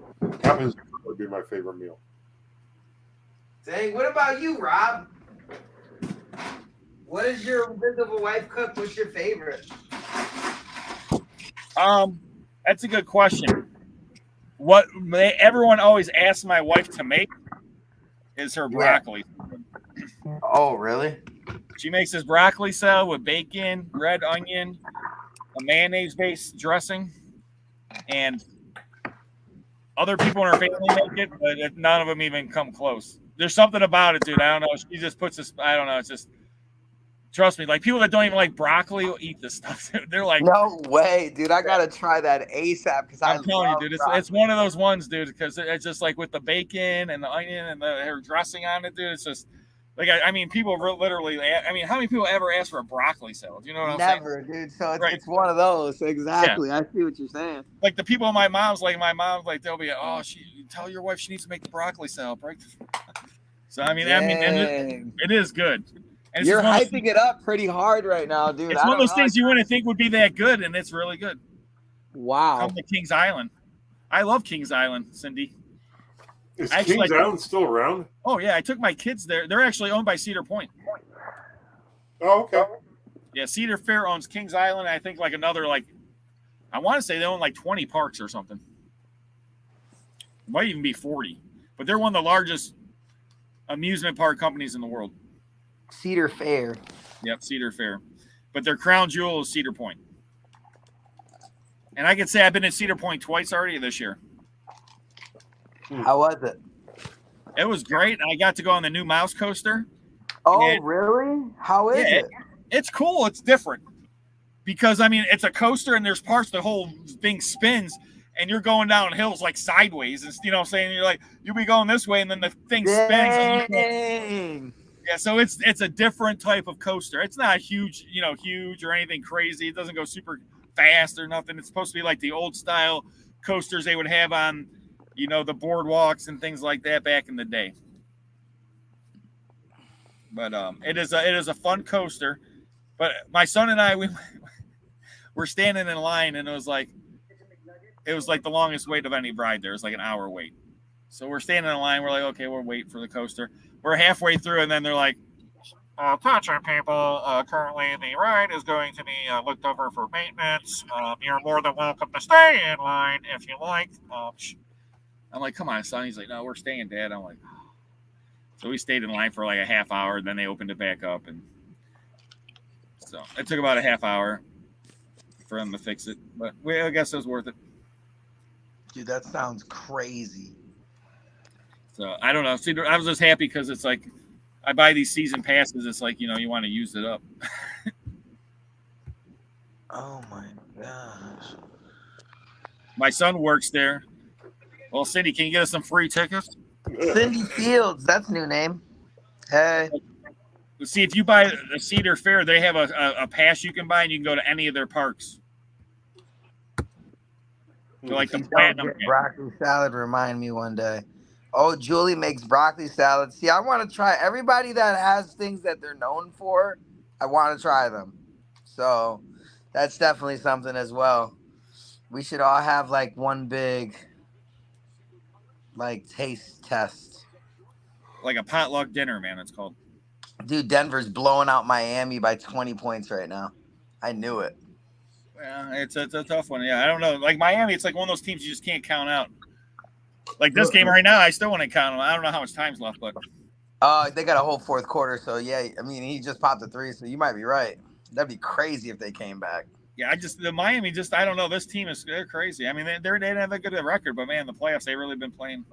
Happens to be my favorite meal. Dang, what about you, Rob? What does your invisible wife cook? What's your favorite? That's a good question. What everyone always asks my wife to make is her broccoli. Oh, really? She makes this broccoli salad with bacon, red onion, a mayonnaise-based dressing, and other people in her family make it, but none of them even come close. There's something about it, dude. I don't know. She just puts this. I don't know. It's just. Trust me, like people that don't even like broccoli will eat this stuff. They're like, no way, dude. I gotta try that ASAP because I'm telling you, dude. It's one of those ones, dude. Because it's just like with the bacon and the onion and her dressing on it, dude. It's just like I mean, people literally. I mean, how many people ever ask for a broccoli salad? You know what I'm saying? Never, dude. So it's one of those. Exactly. Yeah. I see what you're saying. Like the people in my mom's, they'll be, oh, tell your wife she needs to make the broccoli salad, right? So and it is good. And you're hyping it up pretty hard right now, dude. It's one of those things you wouldn't think would be that good, and it's really good. Wow. Come to Kings Island. I love Kings Island, Cindy. Is Actually, Kings Island still around? Oh yeah, I took my kids there. They're actually owned by Cedar Point. Oh, okay. Yeah, Cedar Fair owns Kings Island. I think like another I want to say they own like 20 parks or something. It might even be 40. But they're one of the largest amusement park companies in the world. Cedar Fair. Yep, Cedar Fair. But their crown jewel is Cedar Point. And I can say I've been at Cedar Point twice already this year. How was it? It was great. I got to go on the new mouse coaster. Oh, really? How is it? It's cool. It's different. Because, I mean, it's a coaster and there's parts the whole thing spins and you're going down hills like sideways. And, you know what I'm saying? You're like, you'll be going this way and then the thing spins. Dang. Yeah, so it's a different type of coaster. It's not huge or anything crazy. It doesn't go super fast or nothing. It's supposed to be like the old style coasters they would have on, the boardwalks and things like that back in the day. But it is a fun coaster. But my son and I, we're standing in line, and it was like the longest wait of any ride there. It was like an hour wait. So we're standing in line. We're like, okay, we're waiting for the coaster. We're halfway through, and then they're like, attention, people. Currently, the ride is going to be looked over for maintenance. You're more than welcome to stay in line if you like. I'm like, come on, son. He's like, no, we're staying, Dad. I'm like, so we stayed in line for like a half hour, and then they opened it back up, and so it took about a half hour for them to fix it, but I guess it was worth it. Dude, that sounds crazy. So I don't know. See, I was just happy because it's like I buy these season passes. It's like, you want to use it up. Oh my gosh. My son works there. Well, Cindy, can you get us some free tickets? Cindy Fields, that's a new name. Hey. See, if you buy a Cedar Fair, they have a pass you can buy, and you can go to any of their parks. So like the platinum. Broccoli salad remind me one day. Oh, Julie makes broccoli salad. See, I want to try everybody that has things that they're known for. I want to try them. So that's definitely something as well. We should all have like one big taste test. Like a potluck dinner, man, it's called. Dude, Denver's blowing out Miami by 20 points right now. I knew it. Yeah, it's a tough one. Yeah, I don't know. Like Miami, it's like one of those teams you just can't count out. Like this game right now, I still want to count them. I don't know how much time's left, but they got a whole fourth quarter, so yeah. I mean, he just popped a three, so you might be right. That'd be crazy if they came back. Yeah, the Miami I don't know. This team they're crazy. I mean, they didn't have that good of a record, but man, the playoffs they really been playing.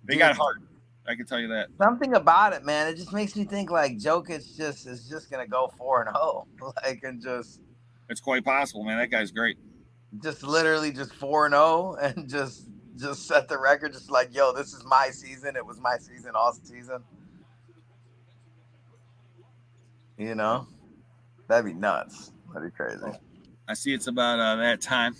They got hard. I can tell you that. Something about it, man. It just makes me think like Jokic is just gonna go 4-0, It's quite possible, man. That guy's great. Just literally just 4-0 and just set the record. Just like, yo, this is my season. It was my season all season. That'd be nuts. That'd be crazy. I see it's about that time.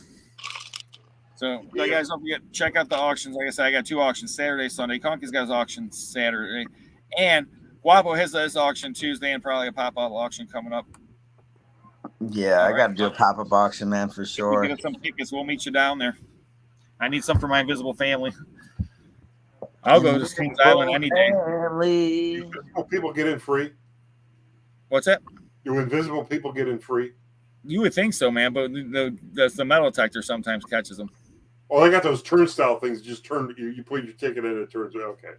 So, guys, don't forget, check out the auctions. Like I said, I got 2 auctions, Saturday, Sunday. Conkey's got his auction Saturday. And Guapo has his auction Tuesday and probably a pop-up auction coming up. Yeah, I got to do a pop-up auction, man, for sure. Get some tickets. We'll meet you down there. I need some for my invisible family. I'll go to Kings Island any day. Invisible people get in free. What's that? Do invisible people get in free? You would think so, man, but the metal detector sometimes catches them. Oh, they got those turnstile things. Just turn. You put your ticket in, it turns. Okay.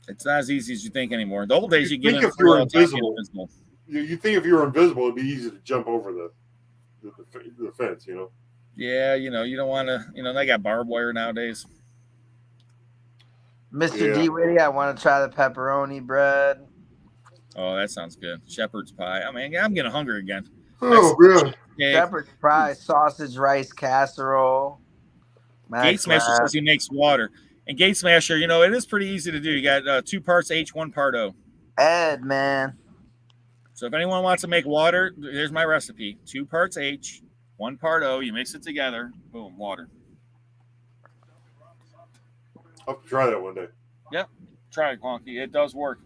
It's not as easy as you think anymore. The old days, you get in if you're invisible. You think if you were invisible, it'd be easy to jump over the fence, Yeah, you don't want to. They got barbed wire nowadays. Mr. D. Whitty, I want to try the pepperoni bread. Oh, that sounds good. Shepherd's pie. I mean, I'm getting hungry again. Oh, good. Shepherd's pie, sausage, rice casserole. Gate Smasher says he makes water. And Gate Smasher, it is pretty easy to do. You got 2 parts H, 1 part O. Ed, man. So if anyone wants to make water, here's my recipe. 2 parts H, 1 part O. You mix it together. Boom, water. I'll have to try that one day. Yep. Try it, Conkey. It does work.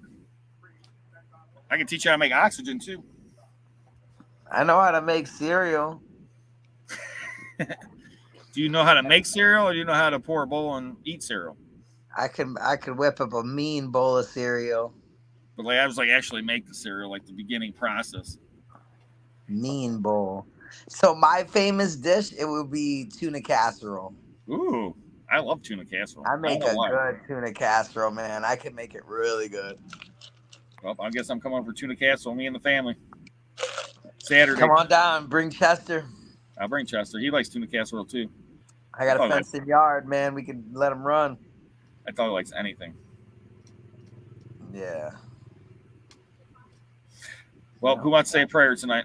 I can teach you how to make oxygen, too. I know how to make cereal. Do you know how to make cereal, or do you know how to pour a bowl and eat cereal? I could whip up a mean bowl of cereal. But like I was like actually make the cereal, like the beginning process. Mean bowl. So my famous dish, it would be tuna casserole. Ooh, I love tuna casserole. I make don't a know why. good tuna casserole, man. I can make it really good. Well, I guess I'm coming over for tuna casserole. Me and the family. Saturday. Come on down, bring Chester. I'll bring Chester. He likes tuna casserole too. I got a fenced-in yard, man. We can let him run. I thought he likes anything. Yeah. Well, who wants to say a prayer tonight?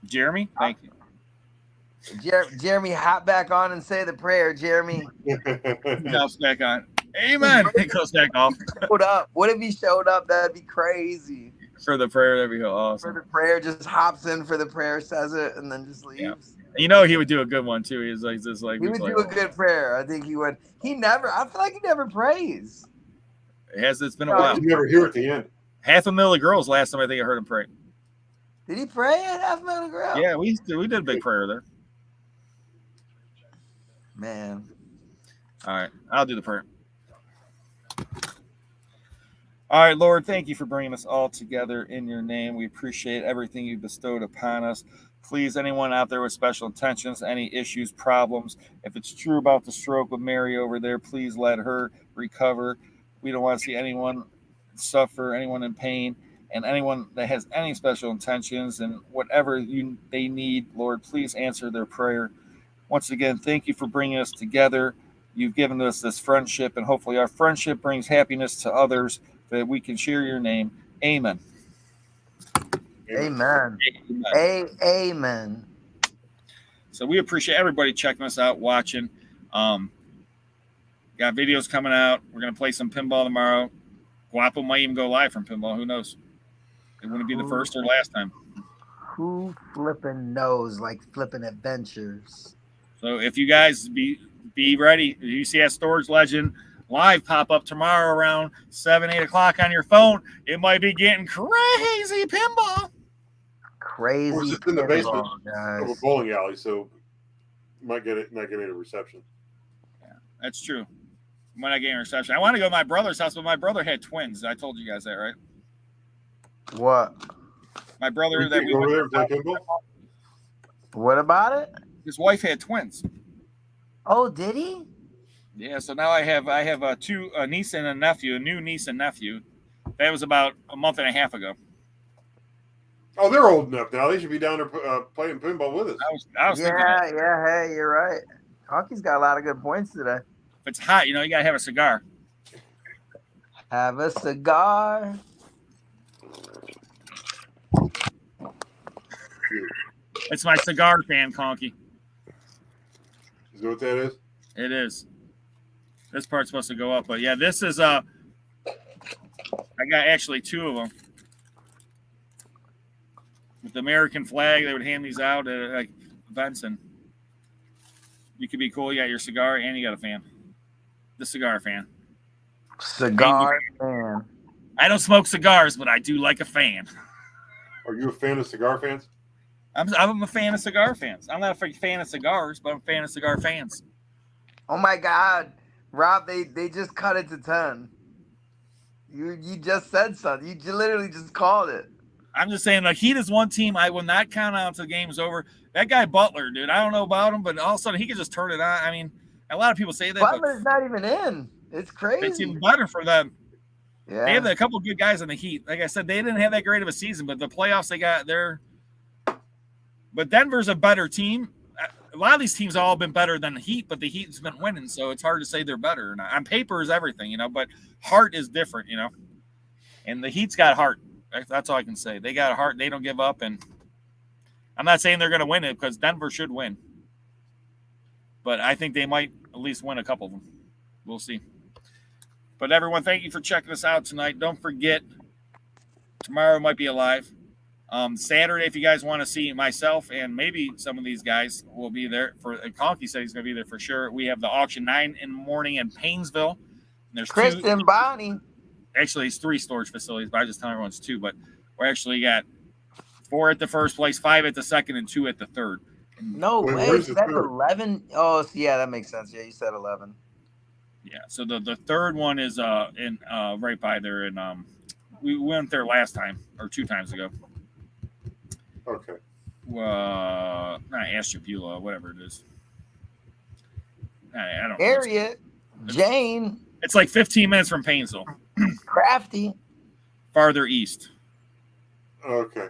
Jeremy? Thank you. Jeremy, hop back on and say the prayer, Jeremy. He hops back on. Amen. He goes back off. Showed up. What if he showed up? That'd be crazy. For the prayer, that'd be awesome. For the prayer, just hops in for the prayer, says it, and then just leaves. Yeah. You know he would do a good one too. He would do a good prayer. I think he would. I feel like he never prays. It's been a while. You never hear at the end. 500,000 girls last time I think I heard him pray. Did he pray at 500,000 girls? Yeah, we did a big prayer there. Man. All right, I'll do the prayer. All right, Lord, thank you for bringing us all together in your name. We appreciate everything you bestowed upon us. Please, anyone out there with special intentions, any issues, problems, if it's true about the stroke with Mary over there, please let her recover. We don't want to see anyone suffer, anyone in pain, and anyone that has any special intentions and whatever they need, Lord, please answer their prayer. Once again, thank you for bringing us together. You've given us this friendship, and hopefully our friendship brings happiness to others that we can share your name. Amen. Amen. Amen. So we appreciate everybody checking us out, watching. Got videos coming out. We're going to play some pinball tomorrow. Guapo might even go live from pinball. Who knows? It wouldn't be the first or last time. Who flipping knows, like flipping adventures? So if you guys be ready, UCS Storage Legend live pop up tomorrow around 7-8 o'clock on your phone. It might be getting crazy pinball. Crazy. We're just in the basement guys. of a bowling alley, so might get a reception. Yeah, that's true. Might not get a reception. I want to go to my brother's house, but my brother had twins. I told you guys that, right? What? My brother that we over went there play pinball. What about it? His wife had twins. Oh, did he? Yeah, so now I have a niece and a nephew, a new niece and nephew. That was about a month and a half ago. Oh, they're old enough now. They should be down there playing pinball with us. I was thinking that. Yeah. Hey, you're right. Conkey's got a lot of good points today. If it's hot, you gotta have a cigar. Have a cigar. It's my cigar fan, Conkey. Is that what that is? It is. This part's supposed to go up, but yeah, this is I got actually two of them. With the American flag, they would hand these out at like events, and you could be cool. You got your cigar and you got a fan. The cigar fan. Cigar fan. I don't smoke cigars, but I do like a fan. Are you a fan of cigar fans? I'm a fan of cigar fans. I'm not a fan of cigars, but I'm a fan of cigar fans. Oh my God, Rob! They just cut it to 10. You just said something. You literally just called it. I'm just saying, like, Heat is one team I will not count out until the game's over. That guy Butler, dude, I don't know about him, but all of a sudden he can just turn it on. I mean, a lot of people say that. Butler's not even in. It's crazy. It's even better for them. Yeah. They have a couple good guys on the Heat. Like I said, they didn't have that great of a season, but the playoffs they got there. But Denver's a better team. A lot of these teams have all been better than the Heat, but the Heat's been winning, so it's hard to say they're better. On paper is everything, but heart is different, And the Heat's got heart. That's all I can say. They got a heart. They don't give up, and I'm not saying they're going to win it because Denver should win. But I think they might at least win a couple of them. We'll see. But everyone, thank you for checking us out tonight. Don't forget, tomorrow might be alive. Saturday, if you guys want to see myself and maybe some of these guys will be there. Conkey said he's going to be there for sure. We have the auction 9 in the morning in Paynesville. And there's Kristen Bonnie. Actually, it's 3 storage facilities, but I just tell everyone it's 2. But we're actually got 4 at the first place, 5 at the second, and 2 at the third. No Wait, way. where's So the that's third? 11. Oh, yeah, that makes sense. Yeah, you said 11. Yeah. So the third one is in right by there, and we went there last time or 2 times ago. Okay. Not Ashtabula, whatever it is. I don't know. Harriet, Jane, It's like 15 minutes from Painesville, Crafty. farther east. Okay.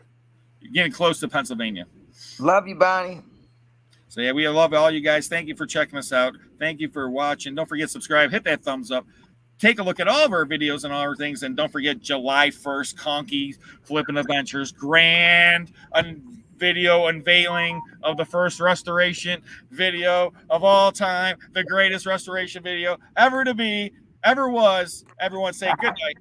You're getting close to Pennsylvania. Love you, Bonnie. So yeah, we love all you guys. Thank you for checking us out. Thank you for watching. Don't forget to subscribe. Hit that thumbs up. Take a look at all of our videos and all our things. And don't forget July 1st, Conkey Flipping Adventures. Grand video unveiling of the first restoration video of all time. The greatest restoration video ever to be, ever was. Everyone say good night.